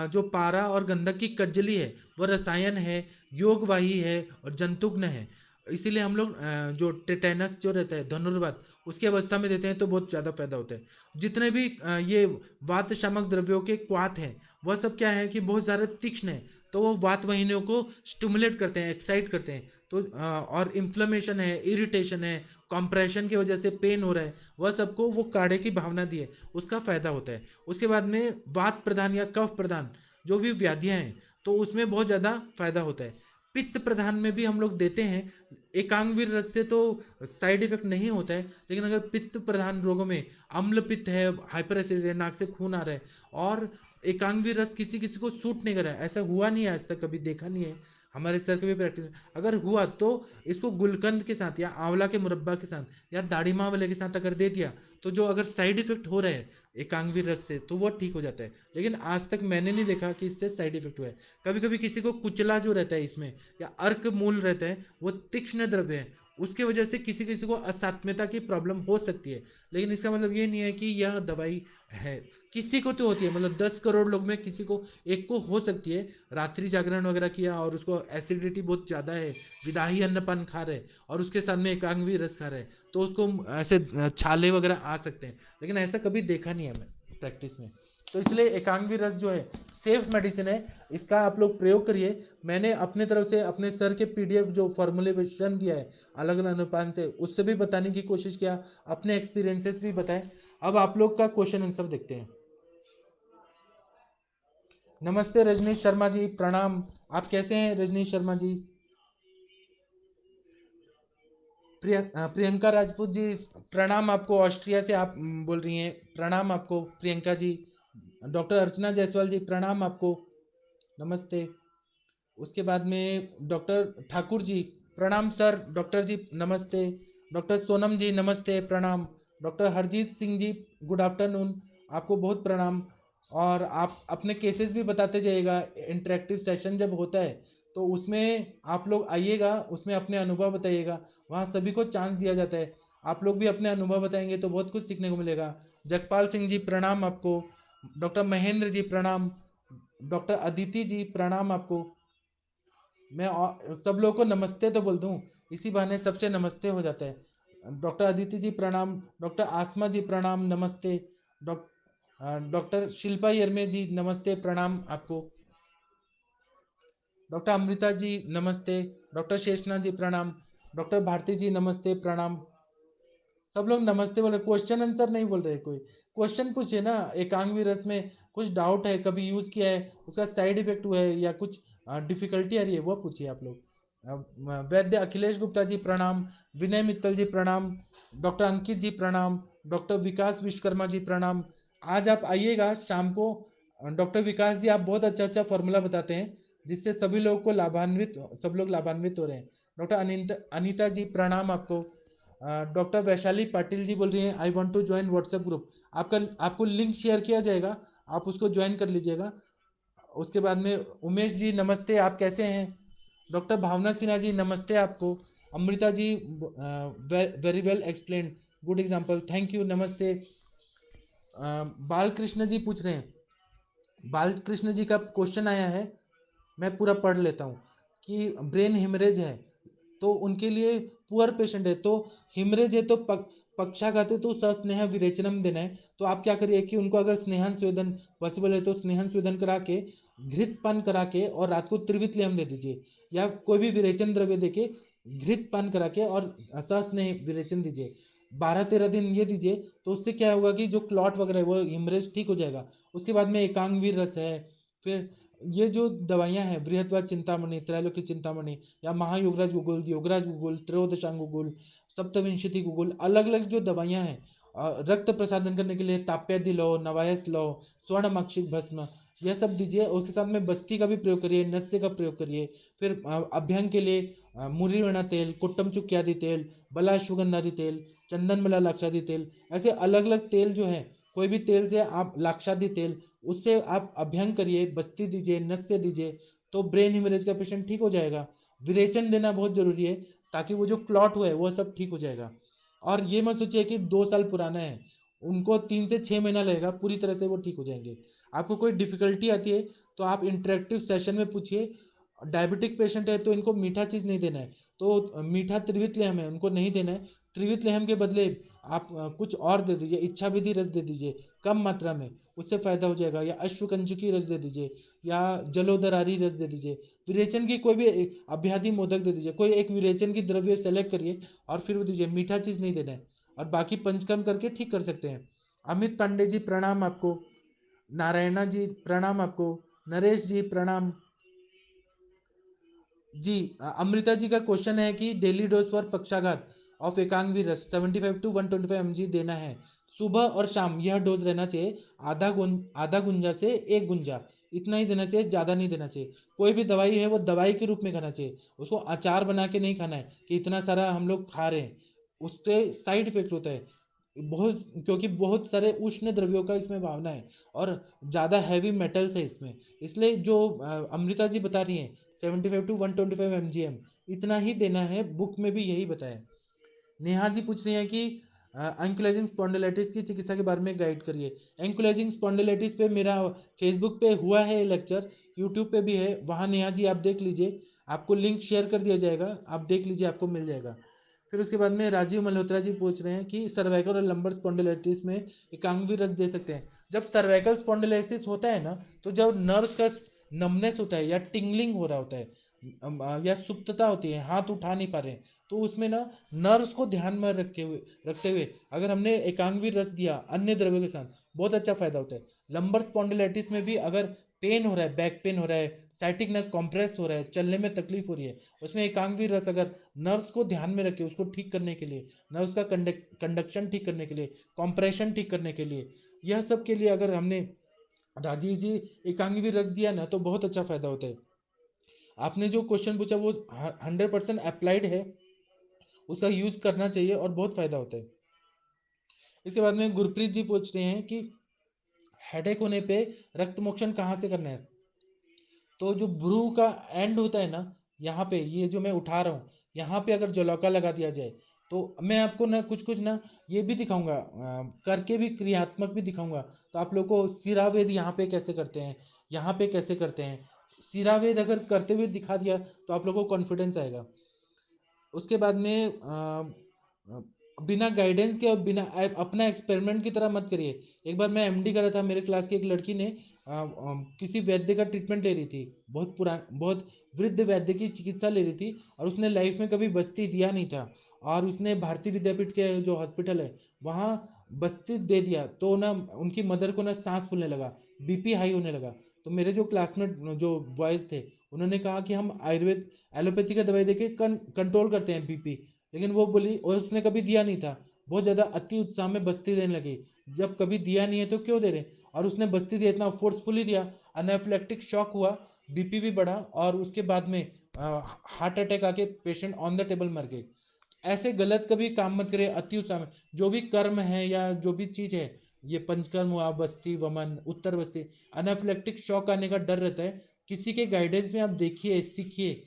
[SPEAKER 1] जो पारा और गंधक की कज्जली है वो रसायन है, योगवाही है और जंतुग्न है। इसीलिए हम लोग जो टेटेनस जो रहता है धनुर्वात उसकी अवस्था में देते हैं तो बहुत ज़्यादा फायदा होता है। जितने भी ये वात शामक द्रव्यों के क्वाथ हैं वह सब क्या है कि बहुत ज़्यादा तीक्ष्ण है, तो वो वात वाहिनियों को स्टिमुलेट करते हैं, एक्साइट करते हैं। तो और इन्फ्लेमेशन है, इरिटेशन है, कंप्रेशन की वजह से पेन हो रहा है, वह सबको वो काढ़े की भावना दी है उसका फायदा होता है। उसके बाद में वात प्रधान या कफ प्रधान जो भी व्याधियां हैं तो उसमें बहुत ज़्यादा फायदा होता है। पित्त प्रधान में भी हम लोग देते हैं। एकांगवीर रस से तो साइड इफेक्ट नहीं होता है, लेकिन अगर पित्त प्रधान रोगों में अम्ल पित्त है, हाइपर एसिडिटी है, नाक से खून आ रहा है और एकांगवीर रस किसी किसी को सूट नहीं कर रहा है, ऐसा हुआ नहीं है आज तक, कभी देखा नहीं है, हमारे सर के भी प्रैक्टिस, अगर हुआ तो इसको गुलकंद के साथ या आंवला के मुरब्बा के साथ या दाढ़ीमा वाले के साथ अगर दे दिया तो जो अगर साइड इफेक्ट हो रहे हैं एकांगवीर रस से तो वो ठीक हो जाता है। लेकिन आज तक मैंने नहीं देखा कि इससे साइड इफेक्ट हुआ है। कभी कभी किसी को कुचला जो रहता है इसमें या अर्क मूल रहता है वो तीक्ष्ण द्रव्य है, उसके वजह से किसी किसी को असात्मता की प्रॉब्लम हो सकती है। लेकिन इसका मतलब ये नहीं है कि यह दवाई है, किसी को तो होती है, मतलब 10 करोड़ लोग में किसी को एक को हो सकती है। रात्रि जागरण वगैरह किया और उसको एसिडिटी बहुत ज़्यादा है, विदाही अन्नपान खा रहे और उसके साथ में एकांग भी रस खा रहे तो उसको ऐसे छाले वगैरह आ सकते हैं, लेकिन ऐसा कभी देखा नहीं है मैं प्रैक्टिस में। तो इसलिए एकांगी रस जो है सेफ मेडिसिन है, इसका आप लोग प्रयोग करिए। मैंने अपने तरफ से अपने सर के पीडीएफ जो फॉर्मुलेशन दिया है अलग अलग अनुपान से उससे भी बताने की कोशिश किया, अपने एक्सपीरियंसेस भी बताए। अब आप लोग का क्वेश्चन आंसर देखते हैं। नमस्ते रजनीश शर्मा जी, प्रणाम। आप कैसे हैं रजनीश शर्मा जी? प्रियंका राजपूत जी, प्रणाम आपको, ऑस्ट्रिया से आप बोल रही हैं, प्रणाम आपको प्रियंका जी। डॉक्टर अर्चना जायसवाल जी, प्रणाम आपको, नमस्ते। उसके बाद में डॉक्टर ठाकुर जी, प्रणाम सर, डॉक्टर जी नमस्ते। डॉक्टर सोनम जी नमस्ते, प्रणाम। Doctor Harjeet Singh ji, good afternoon, आपको बहुत प्रणाम। और आप अपने केसेस भी बताते जाइएगा, इंटरेक्टिव सेशन जब होता है तो उसमें आप लोग आइएगा, उसमें अपने अनुभव बताइएगा, वहाँ सभी को चांस दिया जाता है। आप लोग भी अपने अनुभव बताएंगे तो बहुत कुछ सीखने को मिलेगा। जगपाल सिंह जी प्रणाम आपको। डॉक्टर महेंद्र जी प्रणाम। डॉक्टर अदिति जी प्रणाम आपको। मैं सब लोगों को नमस्ते तो बोल दूं, इसी बहाने सबसे नमस्ते हो जाता है। डॉक्टर अदिति जी प्रणाम। डॉक्टर आसमा जी प्रणाम, नमस्ते। डॉक्टर शिल्पा यर्मे जी नमस्ते, प्रणाम आपको। डॉक्टर अमृता जी नमस्ते। डॉक्टर शेषनाथ जी प्रणाम। डॉक्टर भारती जी नमस्ते, प्रणाम। सब लोग नमस्ते बोल रहे, क्वेश्चन आंसर नहीं बोल रहे कोई। क्वेश्चन पूछिए ना, एकांगी रस में कुछ डाउट है, कभी यूज किया है, उसका साइड इफेक्ट हुआ है या कुछ डिफिकल्टी आ रही है वो पूछिए आप लोग। वैद्य अखिलेश गुप्ता जी प्रणाम। विनय मित्तल जी प्रणाम। डॉक्टर अंकित जी प्रणाम। डॉक्टर विकास विश्वकर्मा जी प्रणाम। आज आप आइएगा शाम को। डॉक्टर विकास जी आप बहुत अच्छा अच्छा फॉर्मूला बताते हैं जिससे सभी लोग को लाभान्वित, सब लोग लाभान्वित हो रहे हैं। डॉक्टर अनीता जी प्रणाम आपको। डॉक्टर वैशाली पाटिल जी बोल रही हैं I want to join WhatsApp group. आपका आपको लिंक शेयर किया जाएगा, आप उसको ज्वाइन कर लीजिएगा। उसके बाद में उमेश जी नमस्ते, आप कैसे हैं? डॉक्टर भावना सिन्हा जी नमस्ते आपको। Amrita ji very well explain, good example, thank you, नमस्ते। बालकृष्ण जी पूछ रहे हैं, बालकृष्ण जी का क्वेश्चन आया है, मैं पूरा पढ़ लेता हूँ कि ब्रेन हेमरेज है तो उनके लिए पुअर पेशेंट है तो हिमरेज है तो पक्षाघात है तो सस्नेह विरेचनम देना है। तो आप क्या करिए कि उनको अगर स्नेहन स्वेदन पॉसिबल है तो स्नेहन स्वेदन करा के घृत पान करा के और रात को त्रिवित लेहम दे दीजिए, या कोई भी विरेचन द्रव्य देके घृत पान करा के और सस्नेह विरेचन दीजिए, 12-13 दिन ये दीजिए। तो उससे क्या होगा कि जो क्लॉट वगैरह है वो हिमरेज ठीक हो जाएगा। उसके बाद में एकांगवीर रस है, फिर ये जो दवाइयां हैं बृहत्वा चिंतामणि, त्रैलोक्य चिंतामणि या महायोगराज गुगुल, योगराज गुगुल, त्रयोदशांग गुगुल, सप्तविंशति गुगुल, अलग अलग जो दवाइयां हैं रक्त प्रसादन करने के लिए ताप्यादि लो, नवायस लो, स्वर्ण माक्षिक भस्म, यह सब दीजिए। और उसके साथ में बस्ती का भी प्रयोग करिए, नस्य का प्रयोग करिए। फिर अभ्यंग के लिए मुरीवेणा तेल, कुट्टम चुक्यादि तेल, बला सुगंधादि तेल, चंदन बला लाक्षादि तेल, ऐसे अलग अलग तेल जो है, कोई भी तेल से आप लाक्षादि तेल, उससे आप अभ्यंग करिए, बस्ती दीजिए, नस्य दीजिए, तो ब्रेन हिमरेज का पेशेंट ठीक हो जाएगा। विरेचन देना बहुत जरूरी है ताकि वो जो क्लॉट हुआ है वो सब ठीक हो जाएगा। और ये मत सोचिए कि 2 साल पुराना है, उनको 3 से 6 महीना लगेगा, पूरी तरह से वो ठीक हो जाएंगे। आपको कोई डिफिकल्टी आती है तो आप इंटरेक्टिव सेशन में पूछिए। डायबिटिक पेशेंट है तो इनको मीठा चीज़ नहीं देना है, तो मीठा त्रिवित लेहम है, उनको नहीं देना है। त्रिवित लेहम के बदले आप कुछ और दे दीजिए, इच्छा विधि रस दे दीजिए कम मात्रा में, उससे फायदा हो जाएगा। या अश्वकंजकी रस दे दीजिए, या जलोदरारी रस दे दीजिए। विरेचन की कोई भी अभ्याधि मोदक दे दीजिए, कोई एक विरेचन की द्रव्य सेलेक्ट करिए और फिर वो दीजिए, मीठा चीज नहीं देना है। और बाकी पंचकर्म करके ठीक कर सकते हैं। अमित पांडे जी प्रणाम आपको। नारायणा जी प्रणाम आपको। नरेश जी प्रणाम जी। अमृता जी का क्वेश्चन है कि डेली डोज फॉर पक्षाघात ऑफ एकांगी रस 75 टू 125 mg देना है। सुबह और शाम यह डोज रहना चाहिए। आधा गुंजा से एक गुंजा, इतना ही देना चाहिए, ज़्यादा नहीं देना चाहिए। कोई भी दवाई है वो दवाई के रूप में खाना चाहिए, उसको अचार बना के नहीं खाना है कि इतना सारा हम लोग खा रहे हैं। उससे साइड इफेक्ट होता है बहुत, क्योंकि बहुत सारे उष्ण द्रव्यों का इसमें भावना है और ज़्यादा हैवी मेटल्स है इसमें। इसलिए जो अमृता जी बता रही हैं 75 टू 125 mgm इतना ही देना है, बुक में भी यही बताया। नेहा जी पूछ रही हैं कि एंक्लोजिंग स्पॉन्डिलाइटिस की चिकित्सा के बारे में गाइड करिए। एंक्लोजिंग स्पॉन्डिलाइटिस पे मेरा फेसबुक पे हुआ है लेक्चर, यूट्यूब पे भी है, वहाँ नेहा जी आप देख लीजिए, आपको लिंक शेयर कर दिया जाएगा, आप देख लीजिए, आपको मिल जाएगा। फिर उसके बाद में राजीव मल्होत्रा जी पूछ रहे हैं कि सर्वाइकल और लंबर स्पॉन्डिलाइटिस में एकांगी रस दे सकते हैं। जब सर्वाइकल स्पॉन्डिलाइटिस होता है ना, तो जब नर्व का नमनेस होता है या टिंगलिंग हो रहा होता है, या सुप्तता होती है, हाथ उठा नहीं पा रहे हैं, तो उसमें ना नर्व्स को ध्यान में रखते हुए अगर हमने एकांगी रस दिया अन्य द्रव्य के साथ, बहुत अच्छा फायदा होता है। लंबर स्पॉन्डिलाइटिस में भी अगर पेन हो रहा है, बैक पेन हो रहा है, साइटिक नर्व कॉम्प्रेस हो रहा है, चलने में तकलीफ हो रही है, उसमें एकांगी रस अगर नर्व्स को ध्यान में रखे, उसको ठीक करने के लिए, नर्व्स का कंडक्शन ठीक करने के लिए, कॉम्प्रेशन ठीक करने के लिए, यह सब के लिए अगर हमने राजीव जी एकांगी रस दिया ना, तो बहुत अच्छा फायदा होता है। आपने जो क्वेश्चन पूछा वो 100% अप्लाइड है, उसका यूज करना चाहिए और बहुत फायदा होता है। इसके बाद में गुरप्रीत जी पूछ रहे हैं कि हेडेक होने पे रक्त मोक्षण कहाँ से करना है। तो जो ब्रू का एंड होता है ना, यहाँ पे ये जो मैं उठा रहा हूँ, यहाँ पे अगर जलौका लगा दिया जाए, तो मैं आपको ना कुछ कुछ ना ये भी दिखाऊंगा, करके भी क्रियात्मक भी दिखाऊंगा। तो आप लोग को सिरावेद यहाँ पे कैसे करते हैं, यहाँ पे कैसे करते हैं, सिरावेद अगर करते हुए दिखा दिया तो आप लोगों को कॉन्फिडेंस आएगा। उसके बाद में अ, बिना गाइडेंस के और बिना अपना एक्सपेरिमेंट की तरह मत करिए। एक बार मैं एमडी कर रहा था, मेरे क्लास की एक लड़की ने किसी वैद्य का ट्रीटमेंट ले रही थी, बहुत वृद्ध वैद्य की चिकित्सा ले रही थी, और उसने लाइफ में कभी बस्ती दिया नहीं था। और उसने भारतीय विद्यापीठ के जो हॉस्पिटल है वहाँ बस्ती दे दिया, तो ना उनकी मदर को ना सांस फूलने लगा, बीपी हाई होने लगा। तो मेरे जो क्लासमेट जो बॉयज थे, उन्होंने कहा कि हम आयुर्वेद एलोपैथी का दवाई देके कंट्रोल करते हैं बीपी, लेकिन वो बोली, और उसने कभी दिया नहीं था, बहुत ज्यादा अति उत्साह में बस्ती देने लगी। जब कभी दिया नहीं है तो क्यों दे रहे, और उसने बस्ती दिया, इतना फोर्सफुली दिया, अनाफ्लेक्टिक शॉक हुआ, बीपी भी बढ़ा, और उसके बाद में हार्ट अटैक आके पेशेंट ऑन द टेबल मर गए। ऐसे गलत कभी काम मत करिए अति उत्साह में। जो भी कर्म है या जो भी चीज है, ये पंचकर्म हुआ, बस्ती वमन, उत्तर बस्ती, अनाफ्लेक्टिक शॉक आने का डर रहता है। किसी के गाइडेंस में आप देखिए, सीखिए,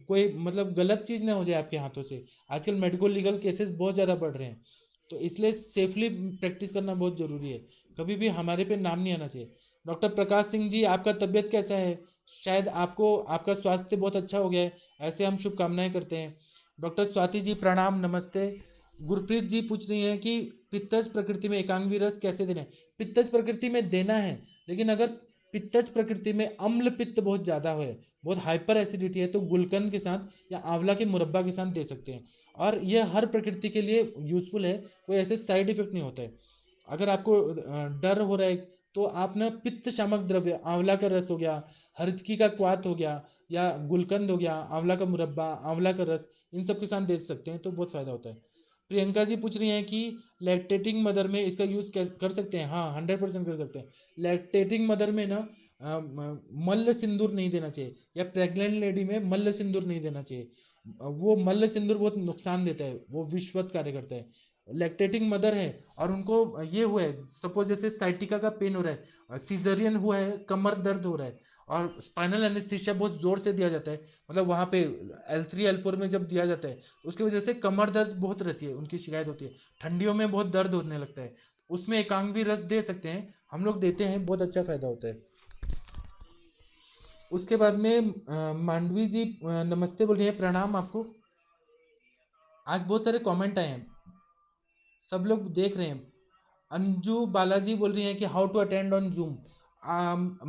[SPEAKER 1] कोई मतलब गलत चीज ना हो जाए आपके हाथों से। आजकल मेडिकल लीगल केसेस बहुत ज्यादा बढ़ रहे हैं, तो इसलिए सेफली प्रैक्टिस करना बहुत जरूरी है। कभी भी हमारे पे नाम नहीं आना चाहिए। डॉक्टर प्रकाश सिंह जी, आपका तबीयत कैसा है? शायद आपको आपका स्वास्थ्य बहुत अच्छा हो गया है, ऐसे हम शुभकामनाएं करते हैं। डॉक्टर स्वाति जी प्रणाम, नमस्ते। गुरप्रीत जी पूछ रही हैं कि पित्तज प्रकृति में एकांगी रस कैसे देना है। पित्तज प्रकृति में देना है, लेकिन अगर पित्तज प्रकृति में अम्ल पित्त बहुत ज्यादा है, बहुत हाइपर एसिडिटी है, तो गुलकंद के साथ या आंवला के मुरब्बा के साथ दे सकते हैं। और यह हर प्रकृति के लिए यूजफुल है, कोई ऐसे साइड इफेक्ट नहीं होता है। अगर आपको डर हो रहा है, तो आप ना पित्त शामक द्रव्य, आंवला का रस हो गया, हरितकी का क्वाथ हो गया, या गुलकंद हो गया, आंवला का मुरब्बा, आंवला का रस, इन सब के साथ दे सकते हैं, तो बहुत फायदा होता है। प्रियंका जी पूछ रही हैं कि लैक्टेटिंग मदर में इसका यूज कर सकते हैं। हाँ, 100% कर सकते हैं। लैक्टेटिंग मदर में ना मल्ल सिंदूर नहीं देना चाहिए, या प्रेग्नेंट लेडी में मल्ल सिंदूर नहीं देना चाहिए। वो मल्ल सिंदूर बहुत नुकसान देता है, वो विषवत कार्य करता है। लैक्टेटिंग मदर है और उनको ये हुआ है, सपोज जैसे साइटिका का पेन हो रहा है, सीजरियन हुआ है, कमर दर्द हो रहा है, और स्पाइनल एनेस्थीसिया बहुत जोर से दिया जाता है, मतलब वहाँ पे L3 L4 में जब दिया जाता है, उसकी वजह से कमर दर्द बहुत रहती है, उनकी शिकायत होती है, ठंडियों में बहुत दर्द होने लगता है, उसमें एकांगी रस दे सकते हैं, हम लोग देते हैं, बहुत अच्छा फायदा होता है। उसके बाद में मांडवी जी नमस्ते बोल रही है, प्रणाम आपको। आज बहुत सारे कमेंट आए हैं, सब लोग देख रहे हैं। अंजू बालाजी बोल रही हैं कि how to attend on Zoom.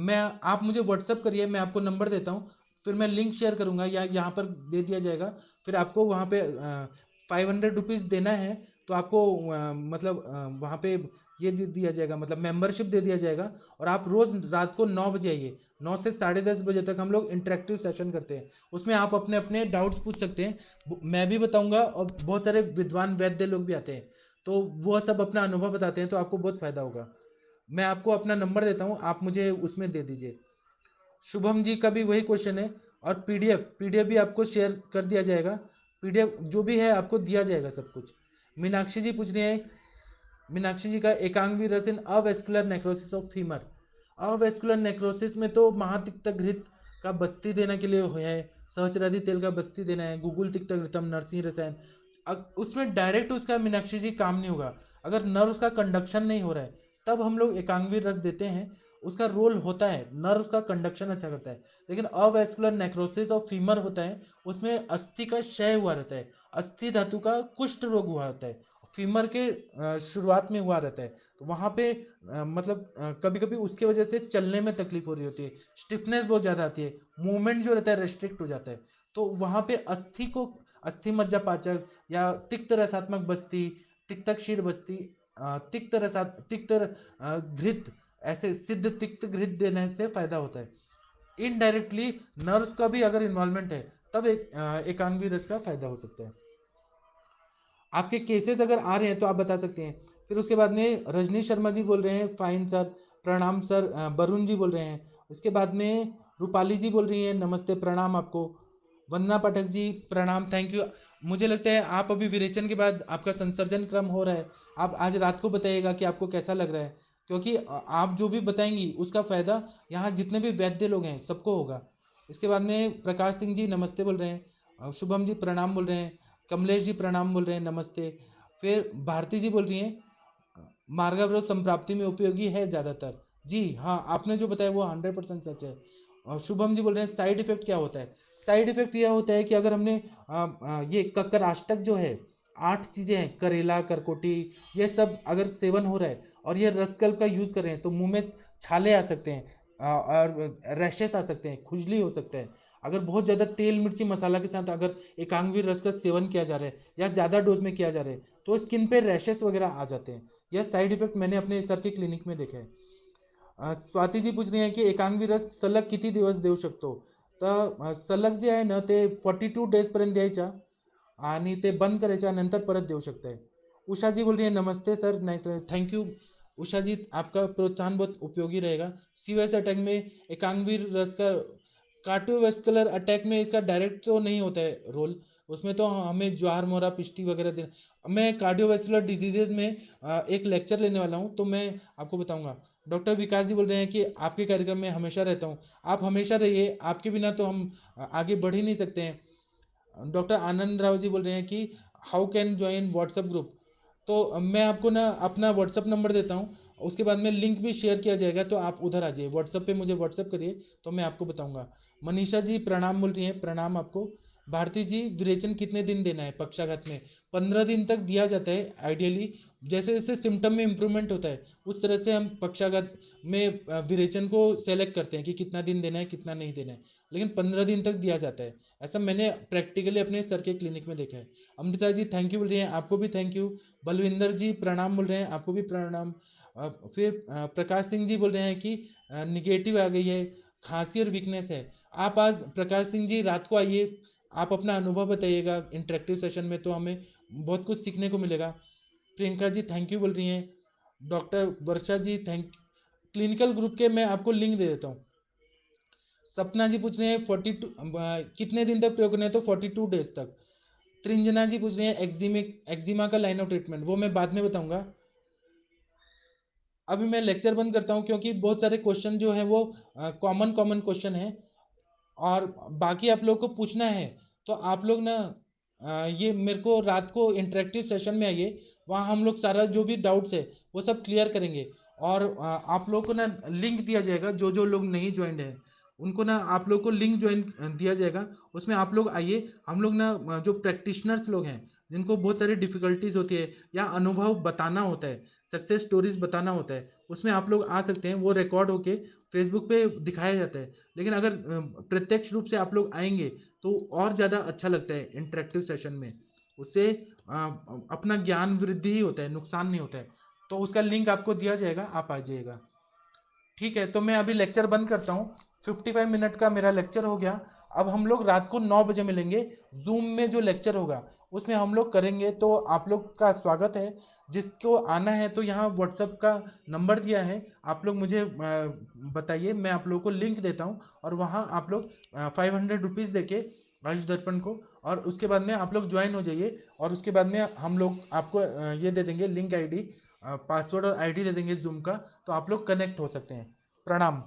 [SPEAKER 1] मैं आप मुझे व्हाट्सअप करिए, मैं आपको नंबर देता हूँ, फिर मैं लिंक शेयर करूँगा या यहाँ पर दे दिया जाएगा। फिर आपको वहाँ पे 500 रुपीज़ देना है, तो आपको मतलब वहाँ पे ये दे दिया जाएगा, मतलब मेंबरशिप दे दिया जाएगा। और आप रोज़ रात को 9 बजे आइए, 9 से 10:30 बजे तक हम लोग इंटरेक्टिव सेशन करते हैं। उसमें आप अपने अपने डाउट्स पूछ सकते हैं, मैं भी बताऊंगा, और बहुत सारे विद्वान वैद्य लोग भी आते हैं, तो वो सब अपना अनुभव बताते हैं, तो आपको बहुत फायदा होगा। मैं आपको अपना नंबर देता हूँ, आप मुझे उसमें दे दीजिए। शुभम जी का भी वही क्वेश्चन है। और पीडीएफ पीडीएफ भी आपको शेयर कर दिया जाएगा, पीडीएफ जो भी है आपको दिया जाएगा सब कुछ। मीनाक्षी जी पूछ रही है, मीनाक्षी जी का एकांगी रस in avascular necrosis of femur. Avascular necrosis में तो महातिक्त घृत का बस्ती देने के लिए है, सहचरादि तेल का बस्ती देना है, गुगुल तिक्त घृतम, नरसिंह रसायन। उसमें डायरेक्ट उसका मीनाक्षी जी काम नहीं होगा, अगर नर्व्स का कंडक्शन नहीं हो रहा है तब हम लोग एकांगी रस देते हैं। उसका रोल होता है, नर्व का कंडक्शन अच्छा करता है। लेकिन अवेस्कुलर नेक्रोसिस और फीमर होता है, उसमें अस्थि का क्षय हुआ रहता है, अस्थि धातु का कुष्ठ रोग हुआ होता है, फीमर के शुरुआत में हुआ रहता है। तो वहाँ पे मतलब कभी कभी उसके वजह से चलने में तकलीफ हो रही होती है, स्टिफनेस बहुत ज़्यादा आती है, मूवमेंट जो रहता है रेस्ट्रिक्ट हो जाता है। तो वहाँ पे अस्थि को, अस्थि मज्जा पाचक या तिक्त रसात्मक बस्ती, तिक्तक क्षीर बस्ती, तिक्त घृत, ऐसे सिद्ध तिक्त घृत देने से फायदा होता है। इनडायरेक्टली नर्व्स का भी अगर इन्वॉल्वमेंट है तब एकांगी रस का फायदा हो सकता है। आपके केसेस अगर आ रहे हैं तो आप बता सकते हैं। फिर उसके बाद में रजनी शर्मा जी बोल रहे हैं, फाइन सर, प्रणाम सर। वरुण जी बोल रहे हैं। उसके बाद में रूपाली जी बोल रही हैं, नमस्ते प्रणाम आपको। वंदना पाठक जी प्रणाम, थैंक यू। मुझे लगता है आप अभी विरेचन के बाद आपका संसर्जन क्रम हो रहा है, आप आज रात को बताइएगा कि आपको कैसा लग रहा है, क्योंकि आप जो भी बताएंगी उसका फायदा यहाँ जितने भी वैद्य लोग हैं सबको होगा। इसके बाद में प्रकाश सिंह जी नमस्ते बोल रहे हैं, शुभम जी प्रणाम बोल रहे हैं, कमलेश जी प्रणाम बोल रहे हैं, नमस्ते। फिर भारती जी बोल रही हैं, मार्गावरोध संप्राप्ति में उपयोगी है ज़्यादातर। जी हाँ, आपने जो बताया वो 100% सच है। और शुभम जी बोल रहे हैं साइड इफेक्ट क्या होता है। साइड इफेक्ट यह होता है कि अगर हमने ये ककराष्टक जो है, 8 चीज़ें हैं, करेला, करकोटी, ये सब अगर सेवन हो रहा है और ये रसकल्प का यूज़ कर रहे हैं तो मुंह में छाले आ सकते हैं, और रैशेस आ सकते हैं, खुजली हो सकता है। अगर बहुत ज़्यादा तेल मिर्ची मसाला के साथ अगर एकांगी रस का सेवन किया जा रहा है या ज़्यादा डोज में किया जा रहा है तो स्किन पे रैशेस वगैरह आ जाते हैं। यह साइड इफेक्ट मैंने अपने सर के क्लिनिक में देखा है। स्वाती जी पूछ रही हैं की एकांगी रस सलग किती दिवस देऊ शकतो. तर सलग जे आहे ना ते 42 डेज पर्यंत द्यायच्या आणि ते बंद करायच्या, नंतर परत देऊ शकते. उषा जी बोल रही है नमस्ते sir, nice, thank you Usha जी, आपका प्रोत्साहन बहुत उपयोगी रहेगा। सीवीएस अटैक में एकांगवीर रस का, कार्डियोवैस्कुलर अटैक में इसका डायरेक्ट तो नहीं होता है रोल, उसमें तो हमें ज्वार मोरा पिष्टी वगैरह देना। मैं कार्डियोवैस्कुलर डिजीजेज में एक लेक्चर लेने वाला हूँ, तो मैं आपको बताऊंगा। डॉक्टर विकास जी बोल रहे हैं कि आपके कार्यक्रम में हमेशा रहता हूँ। आप हमेशा रहिए, आपके बिना तो हम आगे बढ़ ही नहीं सकते हैं। डॉक्टर आनंद राव जी बोल रहे हैं कि how can join WhatsApp group. तो मैं आपको ना अपना व्हाट्सअप नंबर देता हूँ, उसके बाद में लिंक भी शेयर किया जाएगा, तो आप उधर आ जाइए, व्हाट्सअप पे मुझे व्हाट्सअप करिए तो मैं आपको बताऊंगा। मनीषा जी प्रणाम बोल रही हैं, प्रणाम आपको। भारती जी विरेचन कितने दिन देना है पक्षाघात में? 15 दिन तक दिया जाता है आइडियली। जैसे जैसे सिम्टम में इंप्रूवमेंट होता है उस तरह से हम पक्षाघात में विरेचन को सेलेक्ट करते हैं कि कितना दिन देना है कितना नहीं देना है, लेकिन 15 दिन तक दिया जाता है। ऐसा मैंने प्रैक्टिकली अपने सर के क्लिनिक में देखा है। अमृता जी थैंक यू बोल रही हैं, आपको भी थैंक यू। बलविंदर जी प्रणाम बोल रहे हैं, आपको भी प्रणाम। फिर प्रकाश सिंह जी बोल रहे हैं कि निगेटिव आ गई है, खांसी और वीकनेस है। आप आज प्रकाश सिंह जी रात को आइए, आप अपना अनुभव बताइएगा इंटरेक्टिव सेशन में, तो हमें बहुत कुछ सीखने को मिलेगा। प्रियंका जी थैंक यू बोल रही हैं। डॉक्टर वर्षा जी थैंक। क्लिनिकल ग्रुप के मैं आपको लिंक दे देता हूँ। सपना जी पूछ रहे हैं 42 कितने दिन तक प्रयोग करना है, तो 42 डेज तक। त्रिंजना जी पूछ रहे हैं एक्जिमिक एक्जिमा का लाइन ऑफ ट्रीटमेंट, वो मैं बाद में बताऊंगा। अभी मैं लेक्चर बंद करता हूँ क्योंकि बहुत सारे क्वेश्चन जो है वो कॉमन कॉमन क्वेश्चन है, और बाकी आप लोग को पूछना है तो आप लोग ना ये मेरे को रात को इंटरेक्टिव सेशन में आइए, वहाँ हम लोग सारा जो भी डाउट्स है वो सब क्लियर करेंगे। और आप लोग को ना लिंक दिया जाएगा, जो जो लोग नहीं ज्वाइंट हैं उनको ना आप लोग को लिंक ज्वाइन दिया जाएगा, उसमें आप लोग आइए। हम लोग ना जो प्रैक्टिशनर्स लोग हैं जिनको बहुत सारी डिफिकल्टीज होती है या अनुभव बताना होता है, सक्सेस स्टोरीज बताना होता है, उसमें आप लोग आ सकते हैं। वो रिकॉर्ड होके फेसबुक पे दिखाया जाता है। लेकिन अगर प्रत्यक्ष रूप से आप लोग आएंगे तो और ज़्यादा अच्छा लगता है इंटरेक्टिव सेशन में। उससे अपना ज्ञान वृद्धि ही होता है, नुकसान नहीं होता है। तो उसका लिंक आपको दिया जाएगा, आप आ जाइएगा। ठीक है, तो मैं अभी लेक्चर बंद करता हूँ। 55 मिनट का मेरा लेक्चर हो गया। अब हम लोग रात को 9 बजे मिलेंगे। जूम में जो लेक्चर होगा उसमें हम लोग करेंगे। तो आप लोग का स्वागत है। जिसको आना है तो यहाँ व्हाट्सएप का नंबर दिया है, आप लोग मुझे बताइए, मैं आप लोगों को लिंक देता हूँ। और वहाँ आप लोग 500 रुपीज़ दे के आयुष दर्पण को, और उसके बाद में आप लोग ज्वाइन हो जाइए। और उसके बाद में हम लोग आपको ये दे देंगे लिंक आईडी, पासवर्ड और आईडी दे देंगे जूम का। तो आप लोग कनेक्ट हो सकते हैं। प्रणाम।